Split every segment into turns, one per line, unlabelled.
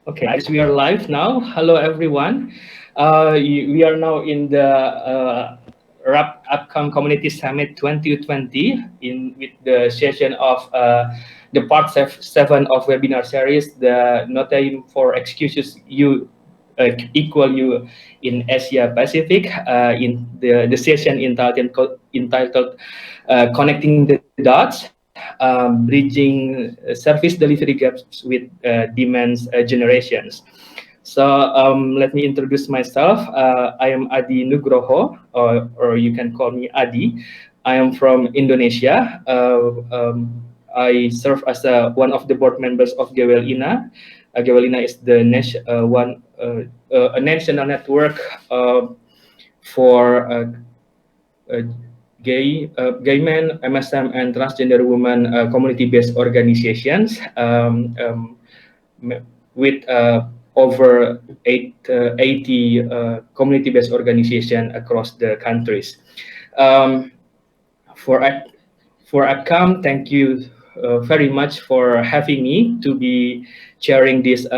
Okay, I guess we are live now. Hello, everyone. We are now in the RRRAP Con Community Summit 2020 with the session of the part 7 of webinar series, the No Time for Excuses You Equal You in Asia Pacific. In the session entitled Connecting the Dots, Bridging Service Delivery Gaps with Demands Generations. So let me introduce myself. I am Adi Nugroho, or you can call me Adi. I am from Indonesia. I serve as one of the board members of Gewelina. Gewelina is the a national network for uh, gay men, MSM, and transgender women community-based organizations with over 80 community-based organizations across the countries. Um, for for AdCam, thank you very much for having me to be chairing these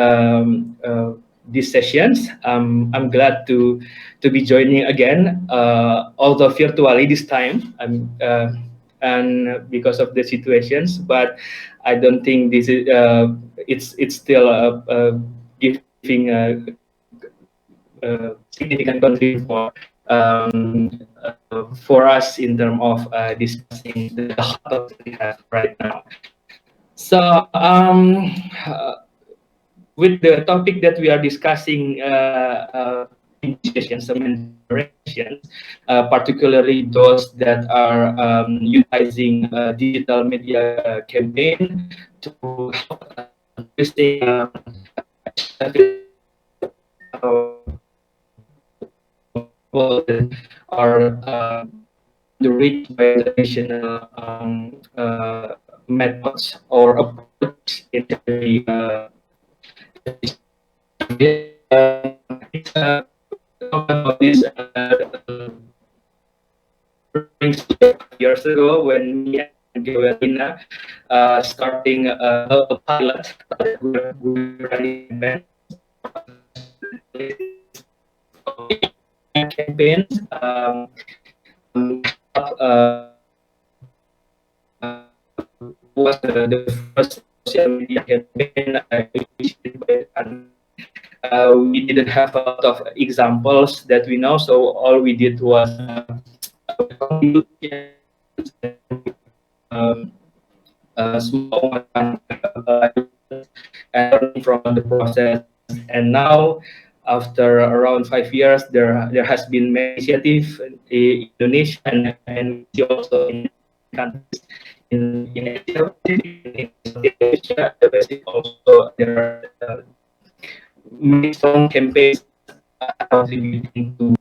sessions. I'm glad to be joining again, although virtually this time. And because of the situations, but I don't think this is it's still giving significant contribution for us in terms of discussing the hot topic we have right now. So, with the topic that we are discussing in this session, some generations, particularly those that are utilizing digital media campaign to help increasing people that are underreached by traditional methods or approach in every it's talk about this years ago when me and Gavelina starting a pilot that we're running campaigns. Was the first social media campaign initiated by we didn't have a lot of examples that we know, so all we did was small one and learning from the process. And now, after around 5 years, there has been many initiatives in Indonesia and also in countries in Asia, in Asia, Pacific also there are many strong campaigns contributing to.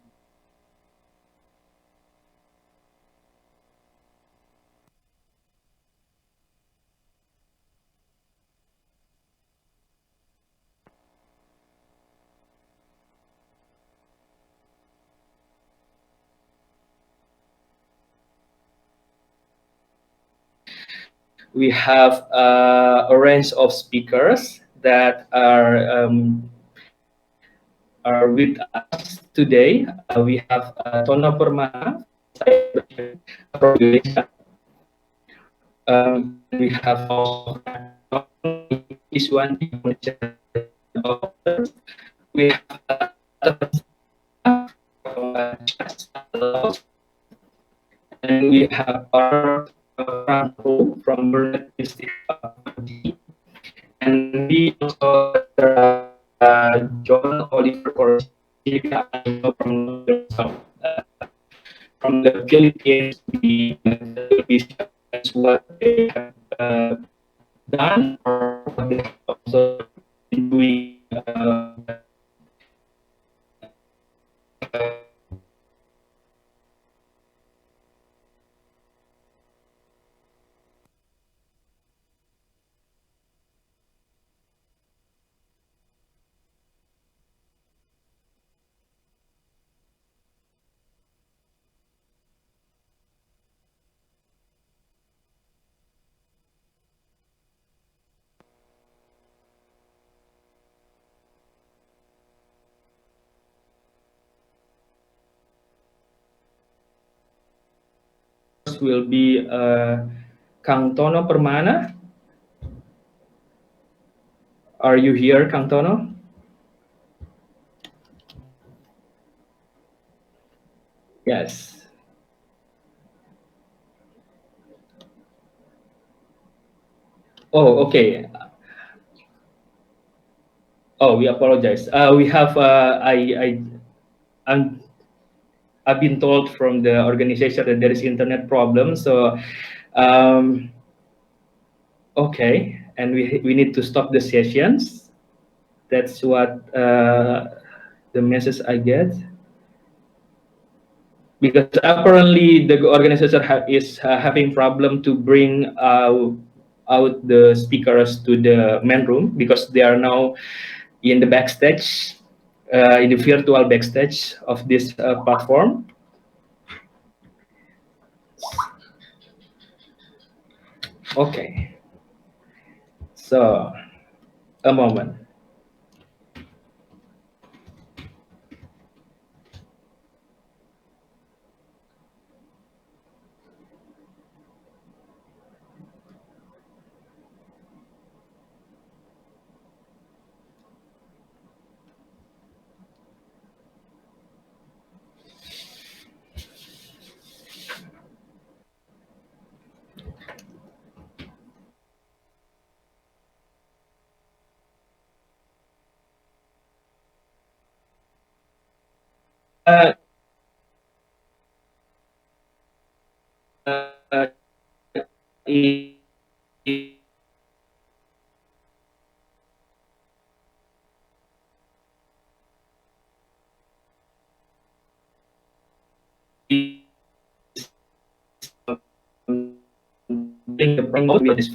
We have a range of speakers that are with us today. We have Tona Permana from Indonesia. We have also Iswan we have from and we have our Franco from Burnett Institute, and we also John Oliver or Silvia uh, from the Philippines. We that's what they have done or what they have also been doing. host will be Kang Tono Permana. Are you here, Kang Tono? Yes. Oh, okay. Oh, we apologize. We have I'm, I've been told from the organization that there is internet problem. So, um, okay, and we need to stop the sessions. That's what the message I get. Because apparently the organizer is having problem to bring out the speakers to the main room because they are now in the backstage, in the virtual backstage of this platform. Okay, so a moment. Uh, uh, bring the promote with this.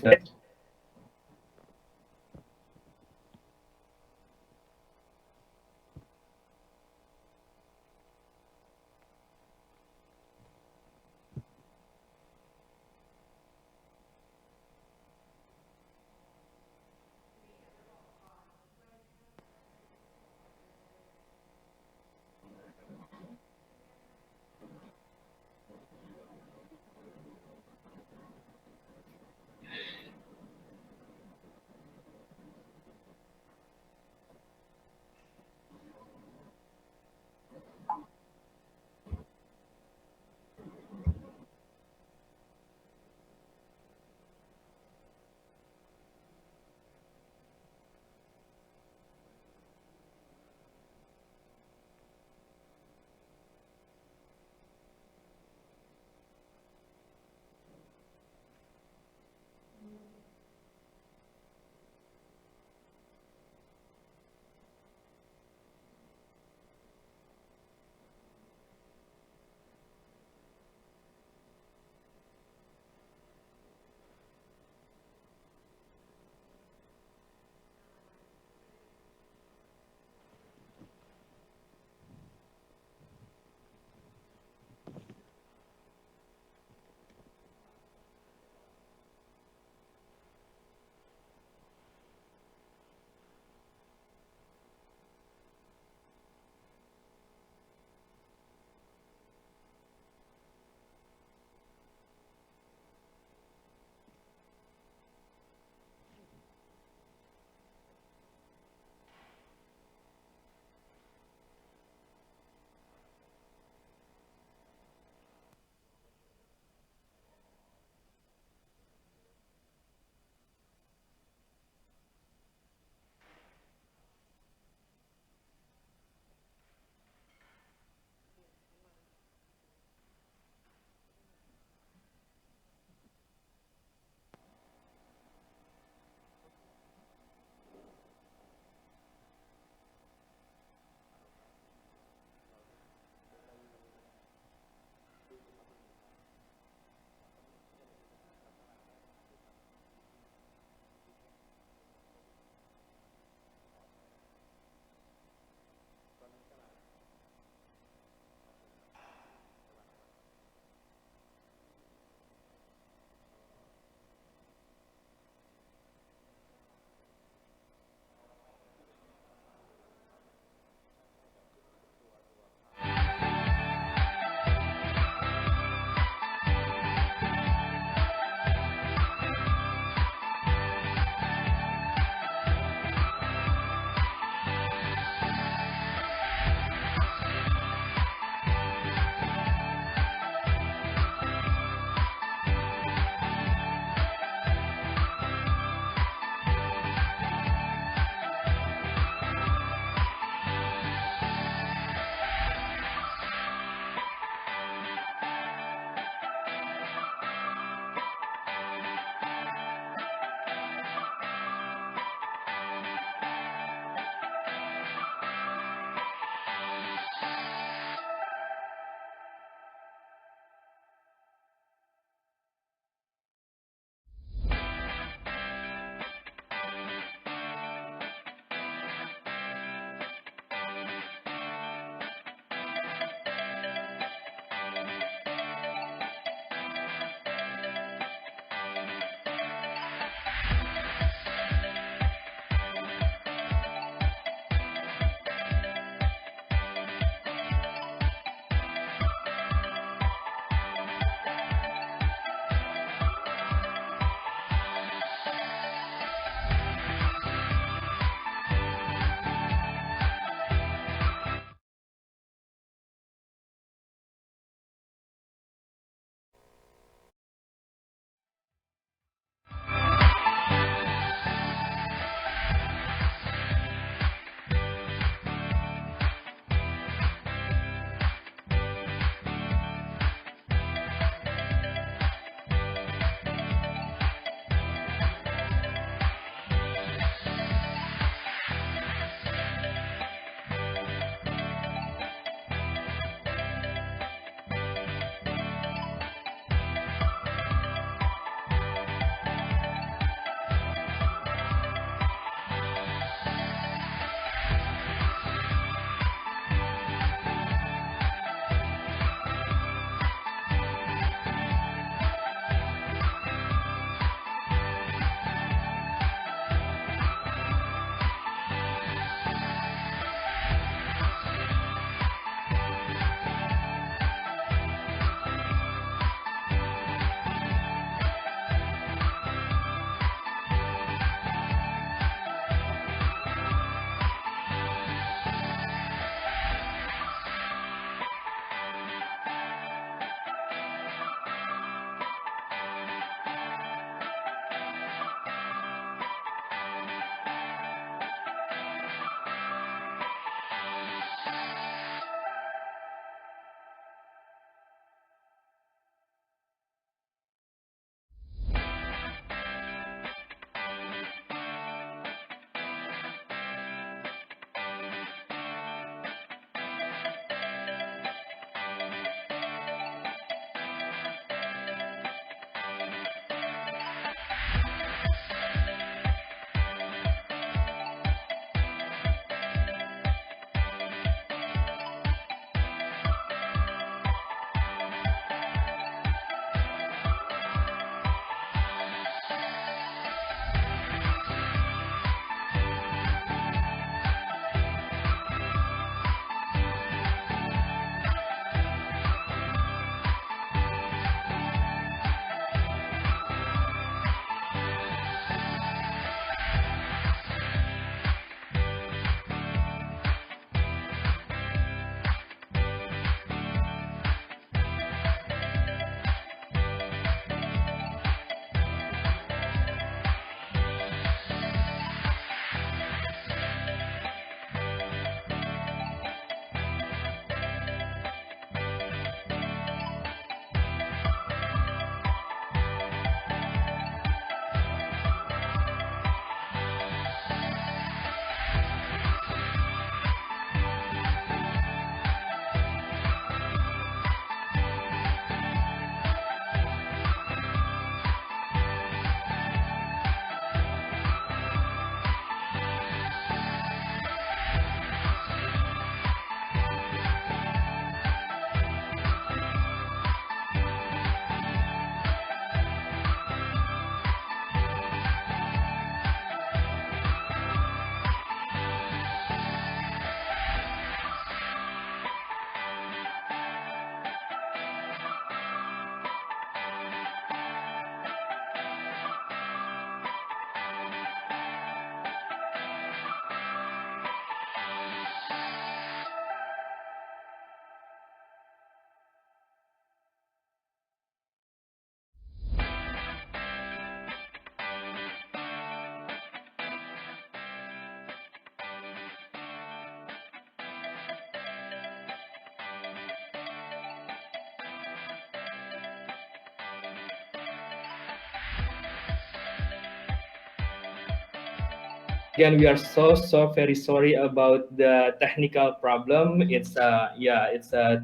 Again, we are so very sorry about the technical problem. It's it's a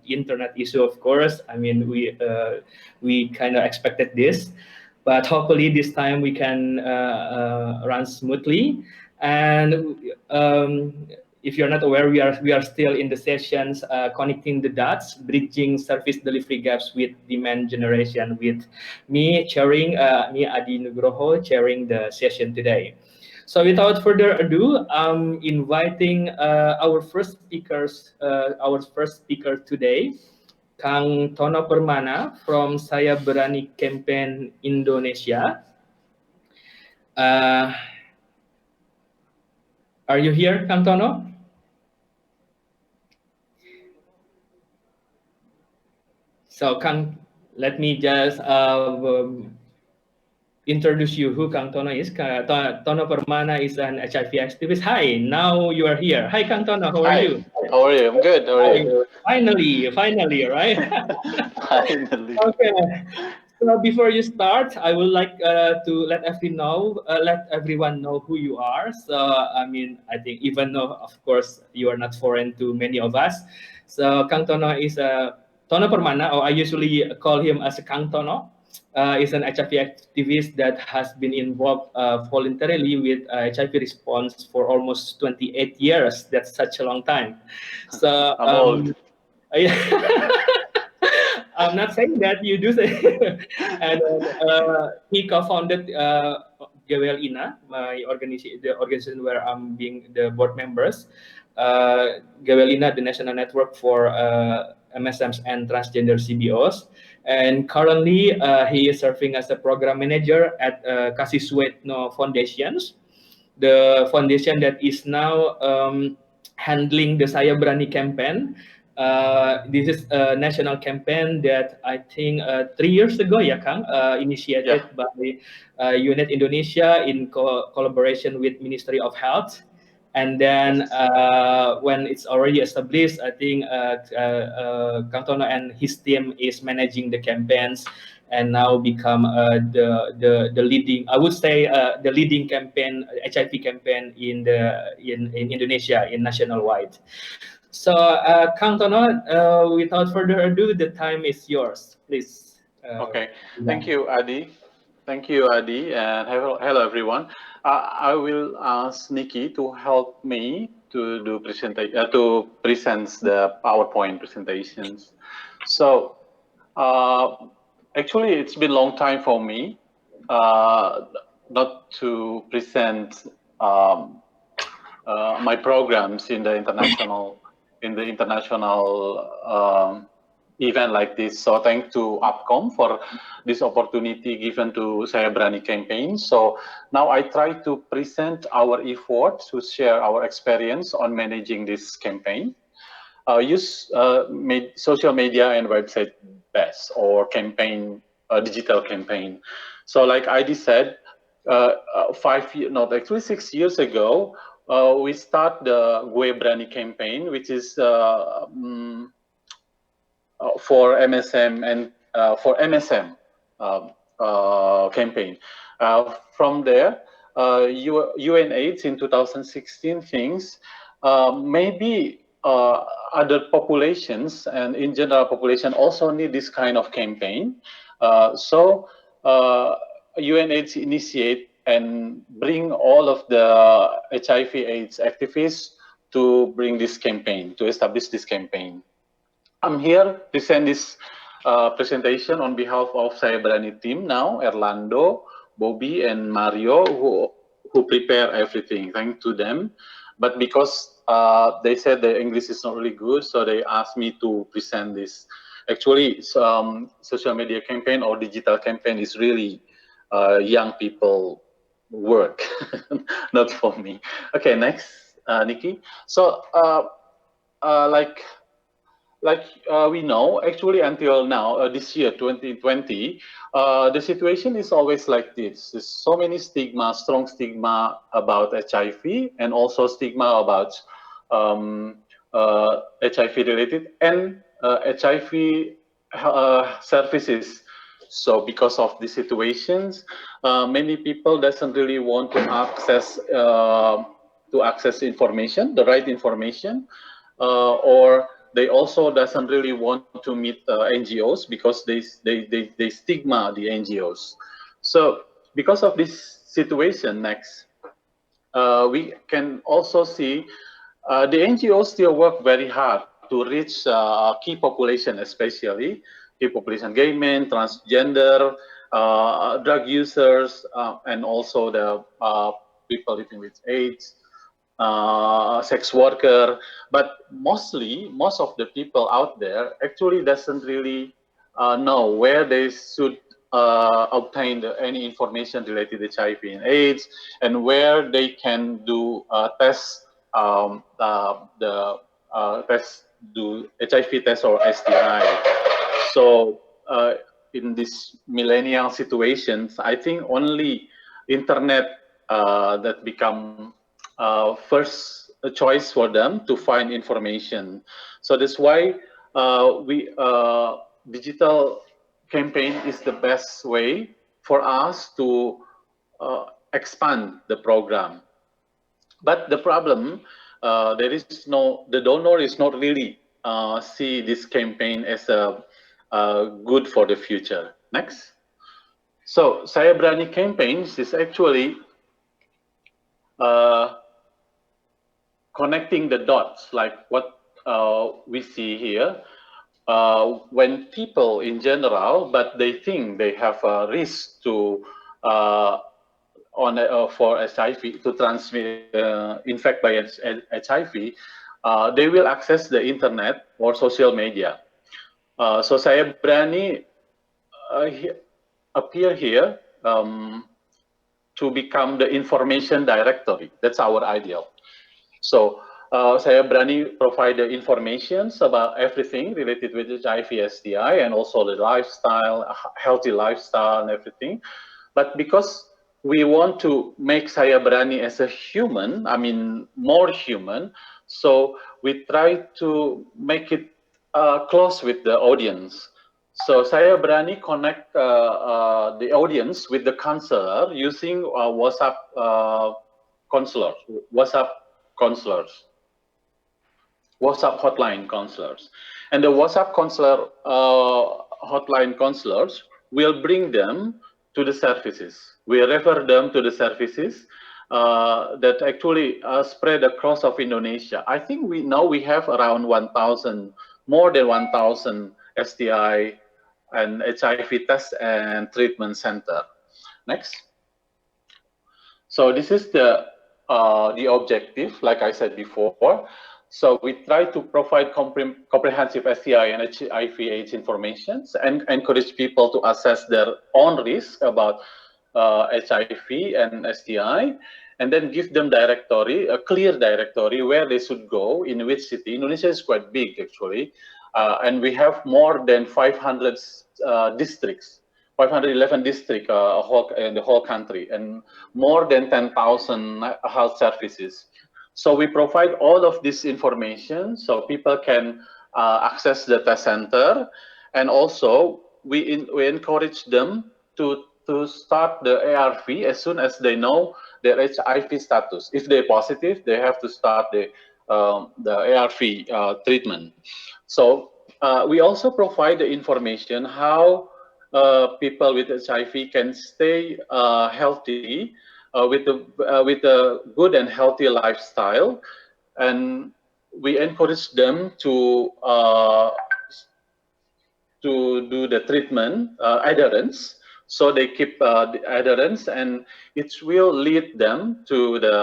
internet issue, of course. I mean, we kind of expected this, but hopefully this time we can run smoothly. And if you're not aware, we are still in the sessions connecting the dots, bridging service delivery gaps with demand generation. With me Adi Nugroho, chairing the session today. So without further ado, I'm inviting our first speaker today, Kang Tono Permana from Saya Berani Campaign Indonesia. Uh, are you here, Kang Tono? So Kang, let me just introduce you who Kang Tono is. Tono Permana is an HIV activist. Hi, now you are here. Hi, Kang Tono, how are
Hi,
you?
how are you? I'm good. How are you?
Finally, right?
Finally.
Okay. So before you start, I would like to let everyone know who you are. So I mean, I think even though, of course, you are not foreign to many of us. So Kang Tono is a Tono Permana, or I usually call him as a Kang Tono. Is an HIV activist that has been involved voluntarily with HIV response for almost 28 years. That's such a long time. So
I'm old.
yeah. I'm not saying that you do say. And he co-founded Gewel my organization, the organization where I'm being the board members. Gewel the National Network for MSMs and Transgender CBOs. And currently, he is serving as a program manager at Kasih Suetno Foundations, the foundation that is now handling the Saya Berani campaign. This is a national campaign that I think 3 years ago, ya Kang,
Yeah.
initiated by Unit Indonesia in collaboration with Ministry of Health. And then
Yes.
when it's already established, I think Kang Tono and his team is managing the campaigns and now become the leading, I would say, the leading campaign, HIV campaign in Indonesia, in nationwide. So Kang Tono, without further ado, the time is yours, please.
Okay.
Yeah.
Thank you, Adi. Thank you, Adi, and hello everyone. I will ask Nikki to help me to do to present the PowerPoint presentations. So, actually, it's been a long time for me not to present my programs in the international event like this. So thanks to APCOM for this opportunity given to Saya Berani campaign. So now I try to present our efforts to share our experience on managing this campaign. Use social media and website best, or campaign, digital campaign. So like Adi said, 5 years, not actually 6 years ago, we start the Gue Berani campaign, which is for MSM and for MSM campaign. From there, UNAIDS in 2016 thinks maybe other populations and in general population also need this kind of campaign. So UNAIDS initiate and bring all of the HIV/AIDS activists to bring this campaign, to establish this campaign. I'm here to send this presentation on behalf of Saya Berani team now, Erlando, Bobby, and Mario, who prepare everything. Thank to them. But because they said the English is not really good, so they asked me to present this. Actually, social media campaign or digital campaign is really young people work, not for me. Okay, next, Nikki. So, we know, actually until now, this year, 2020, the situation is always like this. There's so many stigma, strong stigma about HIV, and also stigma about HIV related and HIV services So because of these situations, many people doesn't really want to access information, the right information, or they also doesn't really want to meet NGOs because they stigma the NGOs. So because of this situation, next, we can also see the NGOs still work very hard to reach key population, especially key population, gay men, transgender, drug users, and also the people living with AIDS, sex worker. But mostly, most of the people out there actually doesn't really know where they should obtain any information related to HIV and AIDS, and where they can do tests, test, do HIV test or STI. So in this millennial situations, I think only internet that become first choice for them to find information. So that's why we digital campaign is the best way for us to expand the program. But the problem, the donor is not really see this campaign as a good for the future. Next. So Saya Berani campaigns is actually uh, connecting the dots, like what we see here. When people in general, but they think they have a risk to for HIV to transmit infect by HIV, they will access the internet or social media. So Saya Berani appear here to become the information directory. That's our ideal. So Saya Berani provide the informations about everything related with HIV, STI, and also the lifestyle, healthy lifestyle and everything. But because we want to make Saya Berani as a human, I mean, more human, so we try to make it close with the audience. So Saya Berani connect the audience with the counselor using WhatsApp counselors, WhatsApp counselors, WhatsApp hotline counselors. And the WhatsApp counselor hotline counselors will bring them to the services. We refer them to the services that actually spread across of Indonesia. I think we have around 1,000, more than 1,000 STI and HIV test and treatment center. Next. So this is the objective, like I said before. So we try to provide comprehensive STI and HIV/AIDS information and encourage people to assess their own risk about HIV and STI, and then give them directory, a clear directory where they should go, in which city. Indonesia is quite big actually, and we have more than 500 districts. 511 districts in the whole country, and more than 10,000 health services. So we provide all of this information so people can access the test center, and also we encourage them to start the ARV as soon as they know their HIV status. If they're positive, they have to start the ARV treatment. So we also provide the information how people with HIV can stay healthy with a good and healthy lifestyle, and we encourage them to do the treatment adherence. So they keep the adherence, and it will lead them to the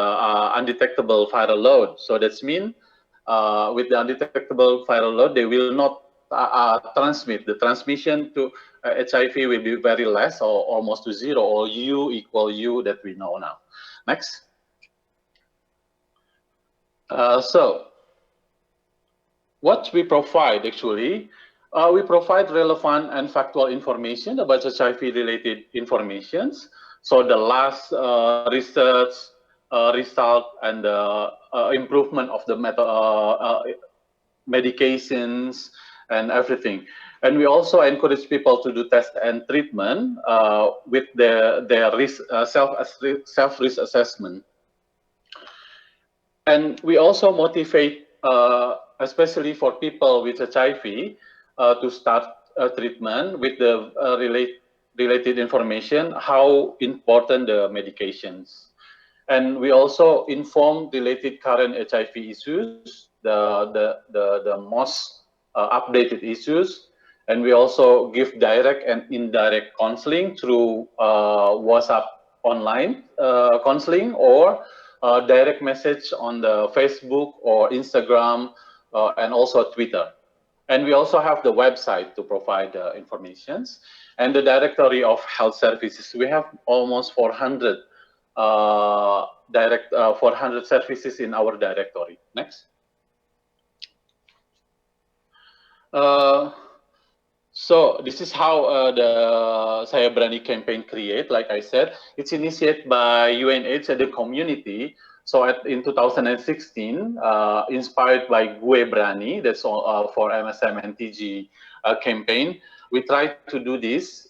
undetectable viral load. So that's mean with the undetectable viral load, they will not transmit. The transmission to HIV will be very less or almost to zero, or U equal U that we know now. Next. So what we provide actually, we provide relevant and factual information about HIV-related informations. So the last research result and the improvement of the medications and everything. And we also encourage people to do test and treatment with their risk, self-risk assessment. And we also motivate, especially for people with HIV, to start treatment with the related information, how important the medications. And we also inform related current HIV issues, the most updated issues. And we also give direct and indirect counseling through WhatsApp online counseling, or direct message on the Facebook or Instagram, and also Twitter. And we also have the website to provide informations, and the directory of health services. We have almost 400 400 services in our directory. Next. So this is how the Saya Berani campaign create. Like I said, it's initiated by UNAIDS and the community. So in 2016, inspired by Gue Berani, that's all, for MSM and TG campaign, we tried to do this,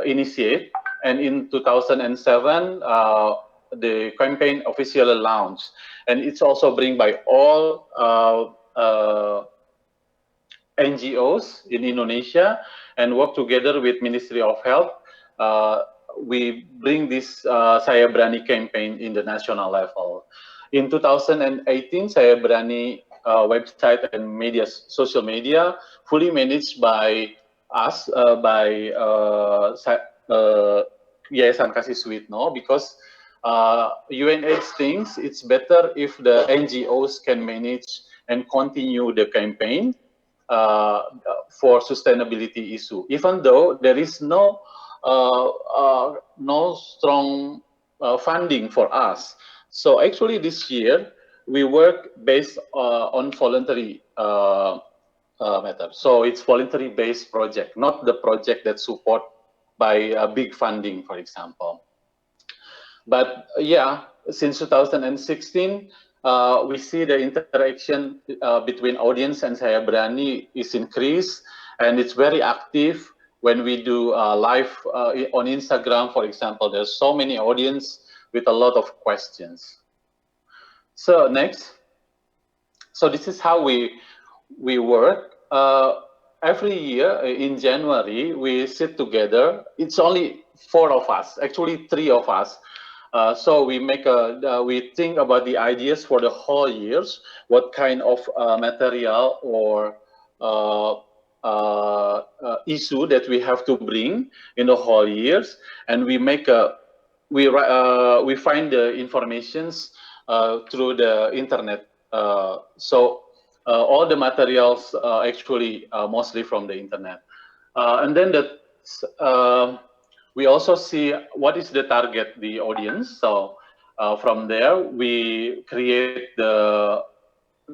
initiate. And in 2007, the campaign officially launched. And it's also bring by all NGOs in Indonesia and work together with Ministry of Health. We bring this Saya Berani campaign in the national level. In 2018, Saya Berani website and media, social media, fully managed by us, by Yayasan Kasih Suwitno, because UNAIDS thinks it's better if the NGOs can manage and continue the campaign for sustainability issue, even though there is no strong funding for us. So actually this year we work based on voluntary method. So it's voluntary based project, not the project that support by big funding, for example. But yeah, since 2016, we see the interaction between audience and Saya Berani is increased, and it's very active. When we do live on Instagram, for example, there's so many audience with a lot of questions. So next. So this is how we work. Every year in January, we sit together. It's only 4 of us, actually 3 of us. So we make we think about the ideas for the whole years, what kind of material or issue that we have to bring in the whole years, and we make we find the informations through the internet. So all the materials actually mostly from the internet, and then we also see what is the target, the audience. So from there, we create the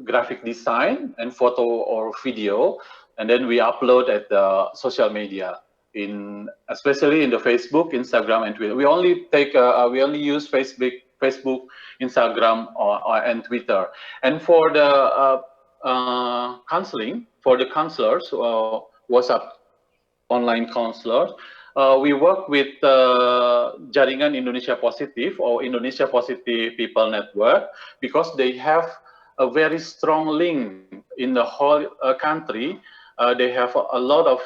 graphic design and photo or video, and then we upload at the social media, especially in the Facebook, Instagram, and Twitter. We only use Facebook, Instagram, and Twitter. And for the counseling, for the counselors, WhatsApp online counselors, we work with Jaringan Indonesia Positif or Indonesia Positive People Network, because they have a very strong link in the whole country. They have a lot of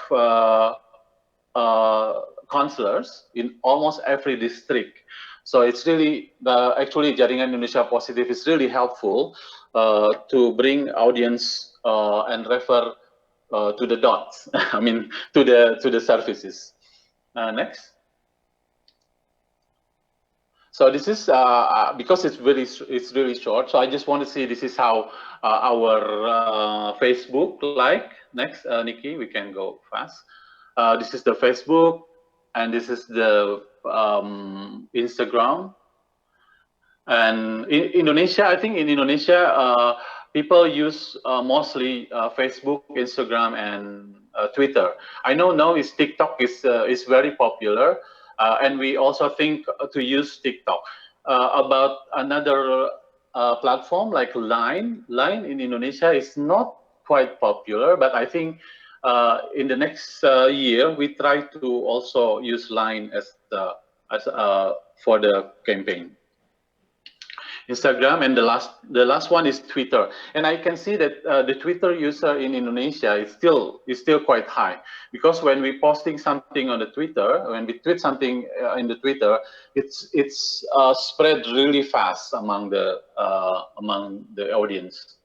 counselors in almost every district. So it's really, actually Jaringan Indonesia Positif is really helpful to bring audience and refer to the dots, I mean, to the services. Next. So this is because it's really short. So I just want to see, this is how our Facebook like. Next, Nikki, we can go fast. This is the Facebook, and this is the Instagram. And in Indonesia, I think in Indonesia, people use mostly Facebook, Instagram, and Twitter. I know now TikTok is very popular, and we also think to use TikTok. About another platform like Line. Line in Indonesia is not quite popular, but I think in the next year, we try to also use Line for the campaign. Instagram, and the last one is Twitter. And I can see that the Twitter user in Indonesia is still quite high, because when we posting something on the Twitter, when we tweet something in the Twitter, it's spread really fast among the audience.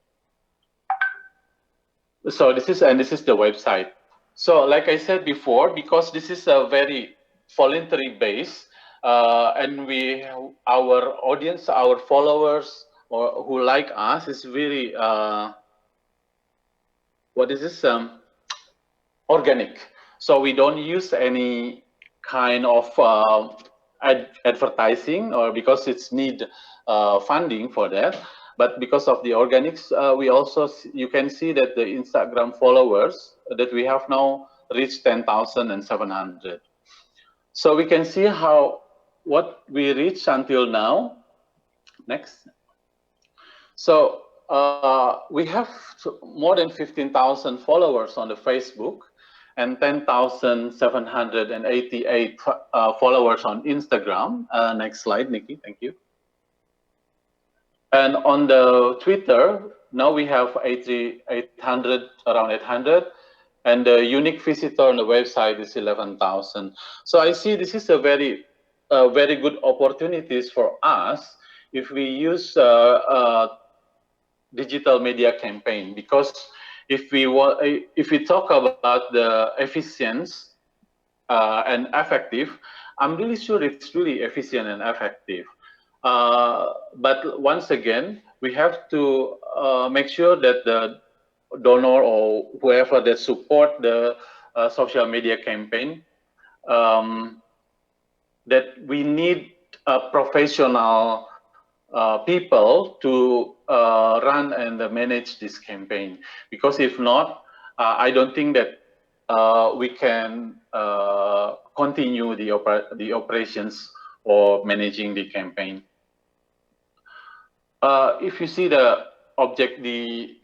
So this is the website. So like I said before, because this is a very voluntary base, and our audience, our followers, or who like us, is really what is this organic. So we don't use any kind of advertising, or because it's need funding for that. But because of the organics, we also you can see that the Instagram followers that we have now reached 10,700. So we can see what we reached until now. Next. So we have more than 15,000 followers on the Facebook, and 10,788 followers on Instagram. Next slide, Nikki. Thank you. And on the Twitter, now we have 800, around 800. And the unique visitor on the website is 11,000. So I see this is a very good opportunities for us if we use digital media campaign, because if we talk about the efficiency and effective, I'm really sure it's really efficient and effective. But once again, we have to make sure that the donor or whoever that support the social media campaign, that we need a professional people to run and manage this campaign, because if not, I don't think that we can continue the operations or managing the campaign. If you see the object, the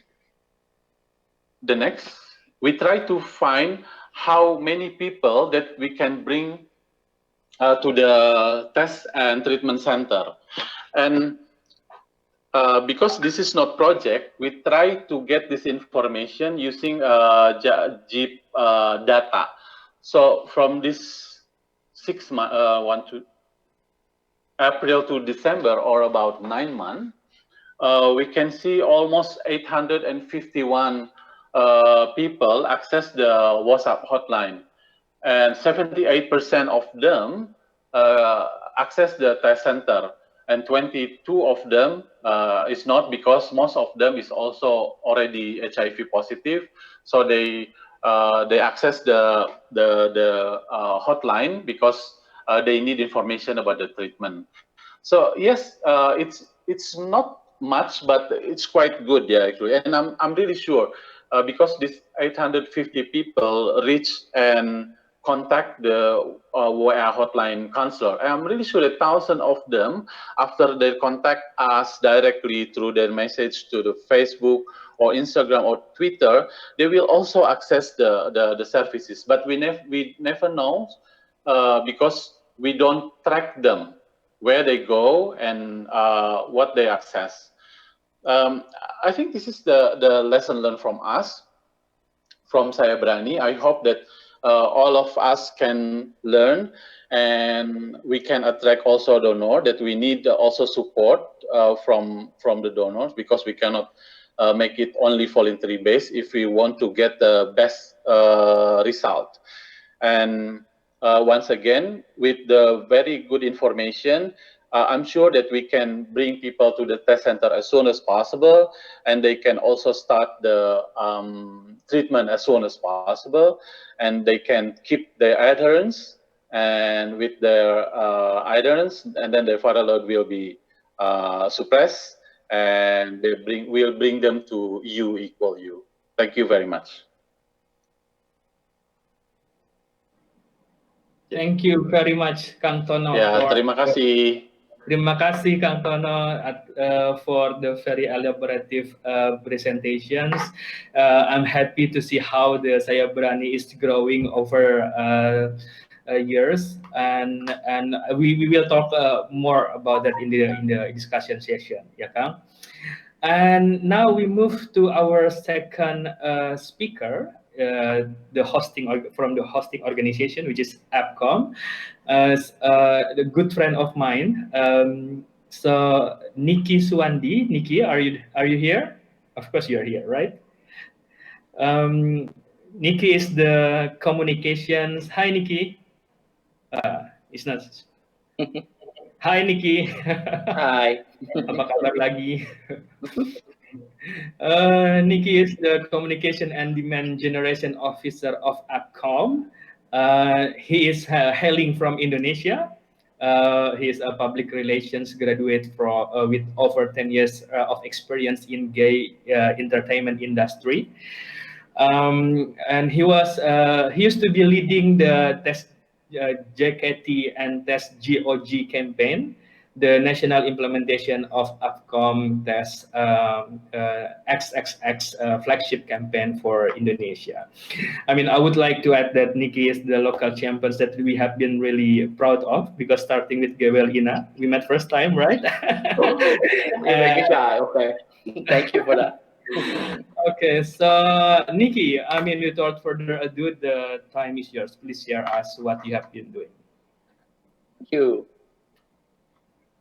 next, we try to find how many people that we can bring to the test and treatment center. And because this is not project, we try to get this information using JIP data. So from this 6 months, April to December, or about 9 months, we can see almost 851 people access the WhatsApp hotline, and 78% of them access the test center, and 22 of them is not, because most of them is also already HIV positive, so they access the hotline because they need information about the treatment. So yes, it's not much, but it's quite good, yeah, actually. And I'm really sure because this 850 people reach and contact the WA hotline counselor. I'm really sure that 1,000 of them, after they contact us directly through their message to the Facebook or Instagram or Twitter, they will also access the services. But we never know because we don't track them, where they go and what they access. I think this is the lesson learned from us, from Saya Berani. I hope that all of us can learn, and we can attract also donor, that we need also support from the donors, because we cannot make it only voluntary based if we want to get the best result. And once again, with the very good information, I'm sure that we can bring people to the test center as soon as possible, and they can also start the treatment as soon as possible, and they can keep their adherence, and with their adherence, and then their viral load will be suppressed, and we'll bring them to U equal U. Thank you very much.
Thank you very much, Kang Tono.
Ya, terima kasih.
Terima kasih Kang Tono for the very elaborative presentations. I'm happy to see how the Saya Berani is growing over years, and we will talk more about that in the discussion session, ya Kang. And now we move to our second speaker, from the hosting organization, which is AppCom, as a good friend of mine. So Nikki Suwandi, Nikki, are you here? Of course, you're here, right? Nikki is the communications. Hi, Nikki. It's not. Hi, Nikki.
Hi.
Apa kabar lagi? Nikki is the Communication and Demand Generation Officer of AppCom. He is hailing from Indonesia. He is a public relations graduate with over 10 years of experience in gay entertainment industry. And he used to be leading the Test JKT and Test GOG campaign, the national implementation of Upcom Test XXX flagship campaign for Indonesia. I mean, I would like to add that Nikki is the local champions that we have been really proud of, because starting with Gewel Ina, we met first time, right?
You make me shy. Okay. Thank you for that.
Okay, so Nikki, I mean, without further ado, the time is yours. Please share us what you have been doing.
Thank you.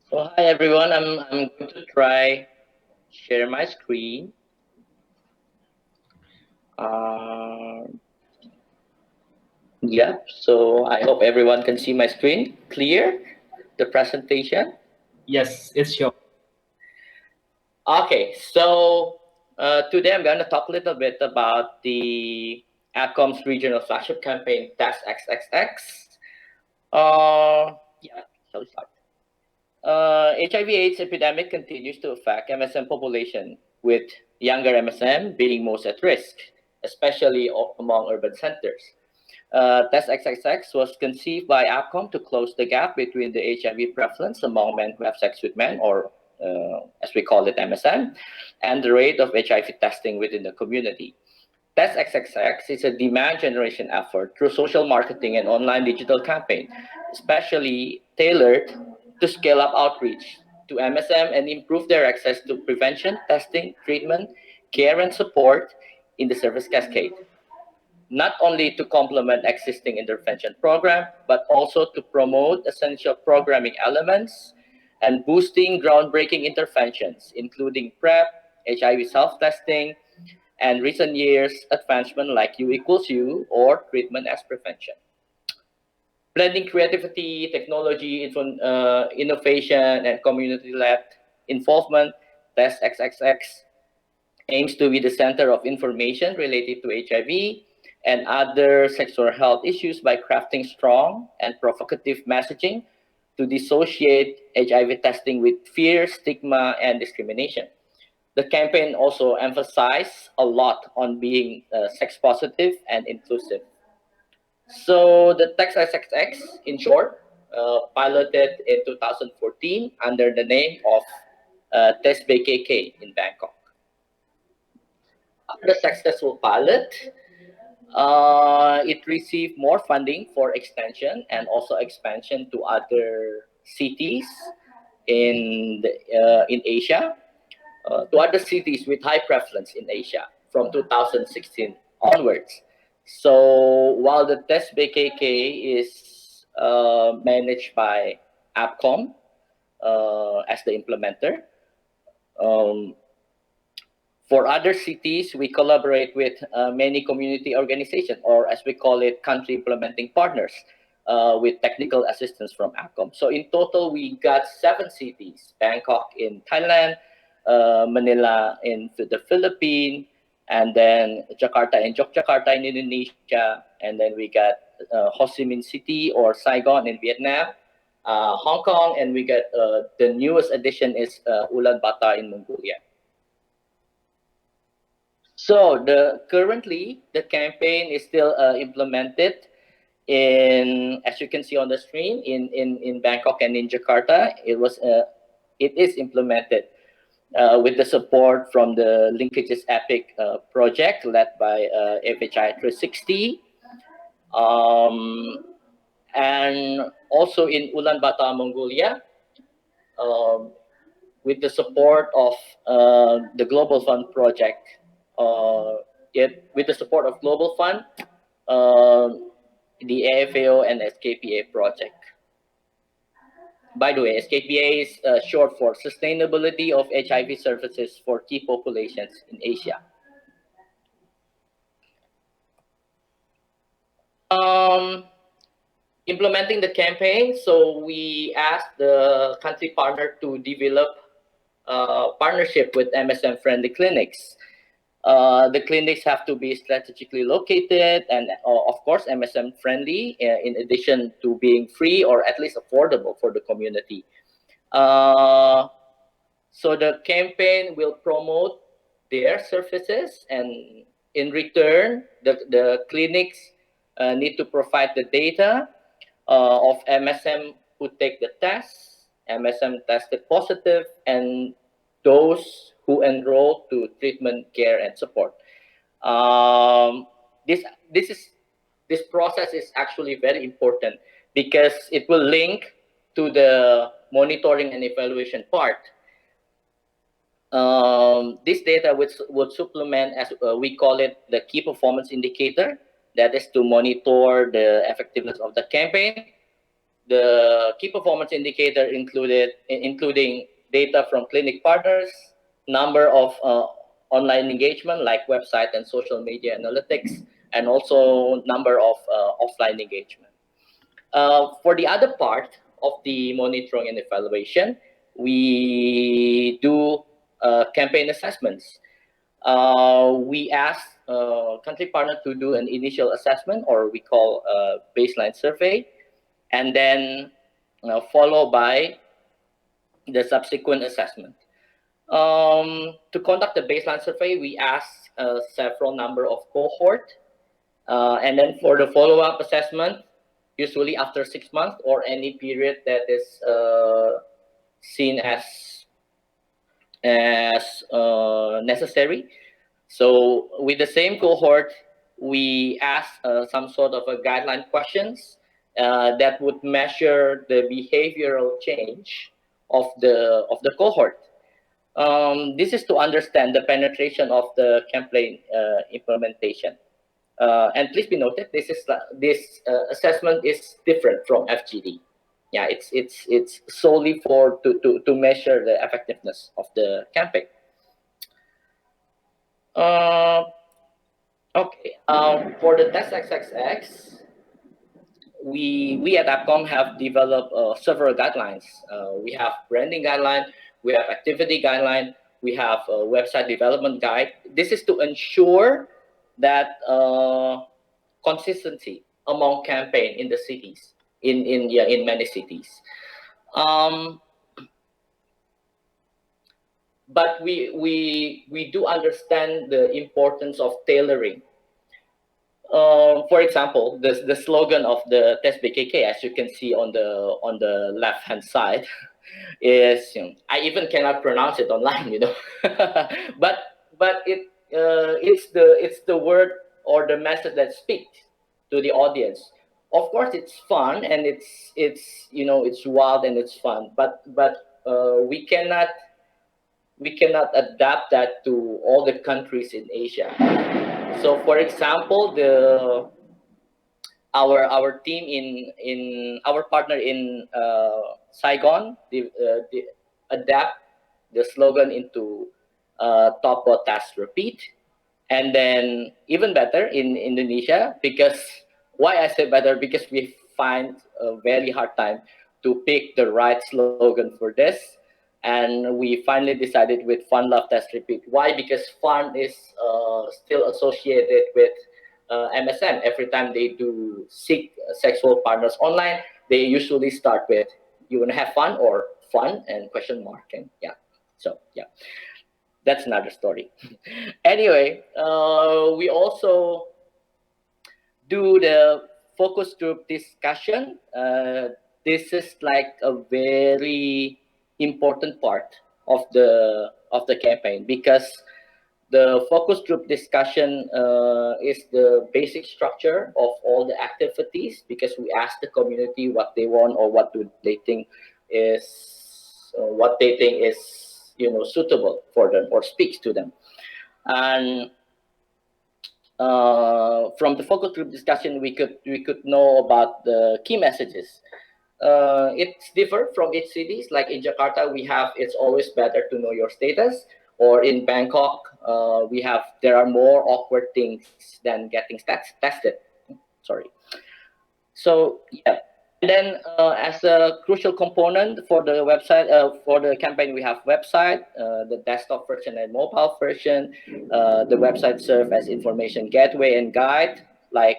So hi everyone. I'm going to try share my screen. Yeah. So I hope everyone can see my screen clear. The presentation.
Yes, it's shown.
Okay. So today I'm going to talk a little bit about the AdCom's regional flagship campaign, Tax XXX. Yeah. So start. HIV/AIDS epidemic continues to affect MSM population, with younger MSM being most at risk, especially among urban centers. Test XXX was conceived by AppCom to close the gap between the HIV prevalence among men who have sex with men, or as we call it MSM, and the rate of HIV testing within the community. Test XXX is a demand generation effort through social marketing and online digital campaign, especially tailored to scale up outreach to MSM and improve their access to prevention, testing, treatment, care, and support in the service cascade. Not only to complement existing intervention program, but also to promote essential programming elements and boosting groundbreaking interventions, including PrEP, HIV self-testing, and recent years advancement like U equals U or treatment as prevention. Blending creativity, technology, innovation, and community-led involvement, Test XXX aims to be the center of information related to HIV and other sexual health issues by crafting strong and provocative messaging to dissociate HIV testing with fear, stigma, and discrimination. The campaign also emphasized a lot on being sex positive and inclusive. So the Text XXX, in short, piloted in 2014 under the name of Test BKK in Bangkok. After the successful pilot, it received more funding for extension and also expansion to other cities in Asia, to other cities with high prevalence in Asia from 2016 onwards. So while the Test BKK is managed by AppCom as the implementer, for other cities, we collaborate with many community organizations, or as we call it, country implementing partners, with technical assistance from AppCom. So in total, we got 7 cities: Bangkok in Thailand, Manila in the Philippines, and then Jakarta and Yogyakarta in Indonesia, and then we got Ho Chi Minh City or Saigon in Vietnam, Hong Kong, and we got the newest addition is Ulaanbaatar in Mongolia. So currently the campaign is still implemented as you can see on the screen, in Bangkok and in Jakarta, it is implemented with the support from the Linkages Epic project led by FHI 360, and also in Ulaanbaatar, Mongolia, um, with the support of the Global Fund project. With the support of Global Fund, the AFAO and SKPA project. By the way, SKPA is short for Sustainability of HIV Services for Key Populations in Asia. Implementing the campaign, so we asked the country partner to develop partnership with MSM-friendly clinics. The clinics have to be strategically located and, of course, MSM-friendly, in addition to being free or at least affordable for the community. So the campaign will promote their services, and in return, the clinics need to provide the data of MSM who take the test, MSM tested positive, and those who enroll to treatment, care, and support. This this process is actually very important because it will link to the monitoring and evaluation part. This data would supplement, as we call it, the key performance indicator, that is to monitor the effectiveness of the campaign. The key performance indicator including data from clinic partners, number of online engagement like website and social media analytics, and also number of offline engagement. For the other part of the monitoring and evaluation, we do campaign assessments. We ask country partner to do an initial assessment, or we call a baseline survey, and then followed by the subsequent assessment. To conduct the baseline survey, we ask several number of cohort, and then for the follow-up assessment, usually after 6 months or any period that is seen as necessary. So with the same cohort, we ask some sort of a guideline questions that would measure the behavioral change of the cohort. This is to understand the penetration of the campaign implementation. And please be noted, this assessment is different from FGD. Yeah, it's solely to measure the effectiveness of the campaign. Okay. For the test XXX, we at AppCom have developed several guidelines. We have branding guideline, we have activity guideline, we have a website development guide. This is to ensure that consistency among campaign in the cities, in many cities. But we do understand the importance of tailoring. For example, the slogan of the test BKK, as you can see on the left hand side, is, I even cannot pronounce it online, but it's the word or the message that speaks to the audience. Of course, it's fun and it's wild and it's fun, but we cannot adapt that to all the countries in Asia. So, for example, our team in our partner in Saigon, adapt the slogan into talk, about, task, repeat, and then even better in Indonesia, because why I say better, because we find a very hard time to pick the right slogan for this. And we finally decided with fun, love, test, repeat. Why? Because fun is still associated with MSM. Every time they do seek sexual partners online, they usually start with, you want to have fun, or fun and question mark. And yeah, so yeah, that's another story. Anyway, we also do the focus group discussion, this is like a very important part of the campaign, because the focus group discussion is the basic structure of all the activities, because we ask the community what they want or what do they think is suitable for them or speaks to them. And from the focus group discussion, we could know about the key messages. It's different from each cities. Like in Jakarta, we have "It's always better to know your status," or in Bangkok, there are more awkward things than getting tested. Sorry. So yeah. And then as a crucial component for the website, for the campaign, we have website, the desktop version and mobile version. The website serves as information gateway and guide, like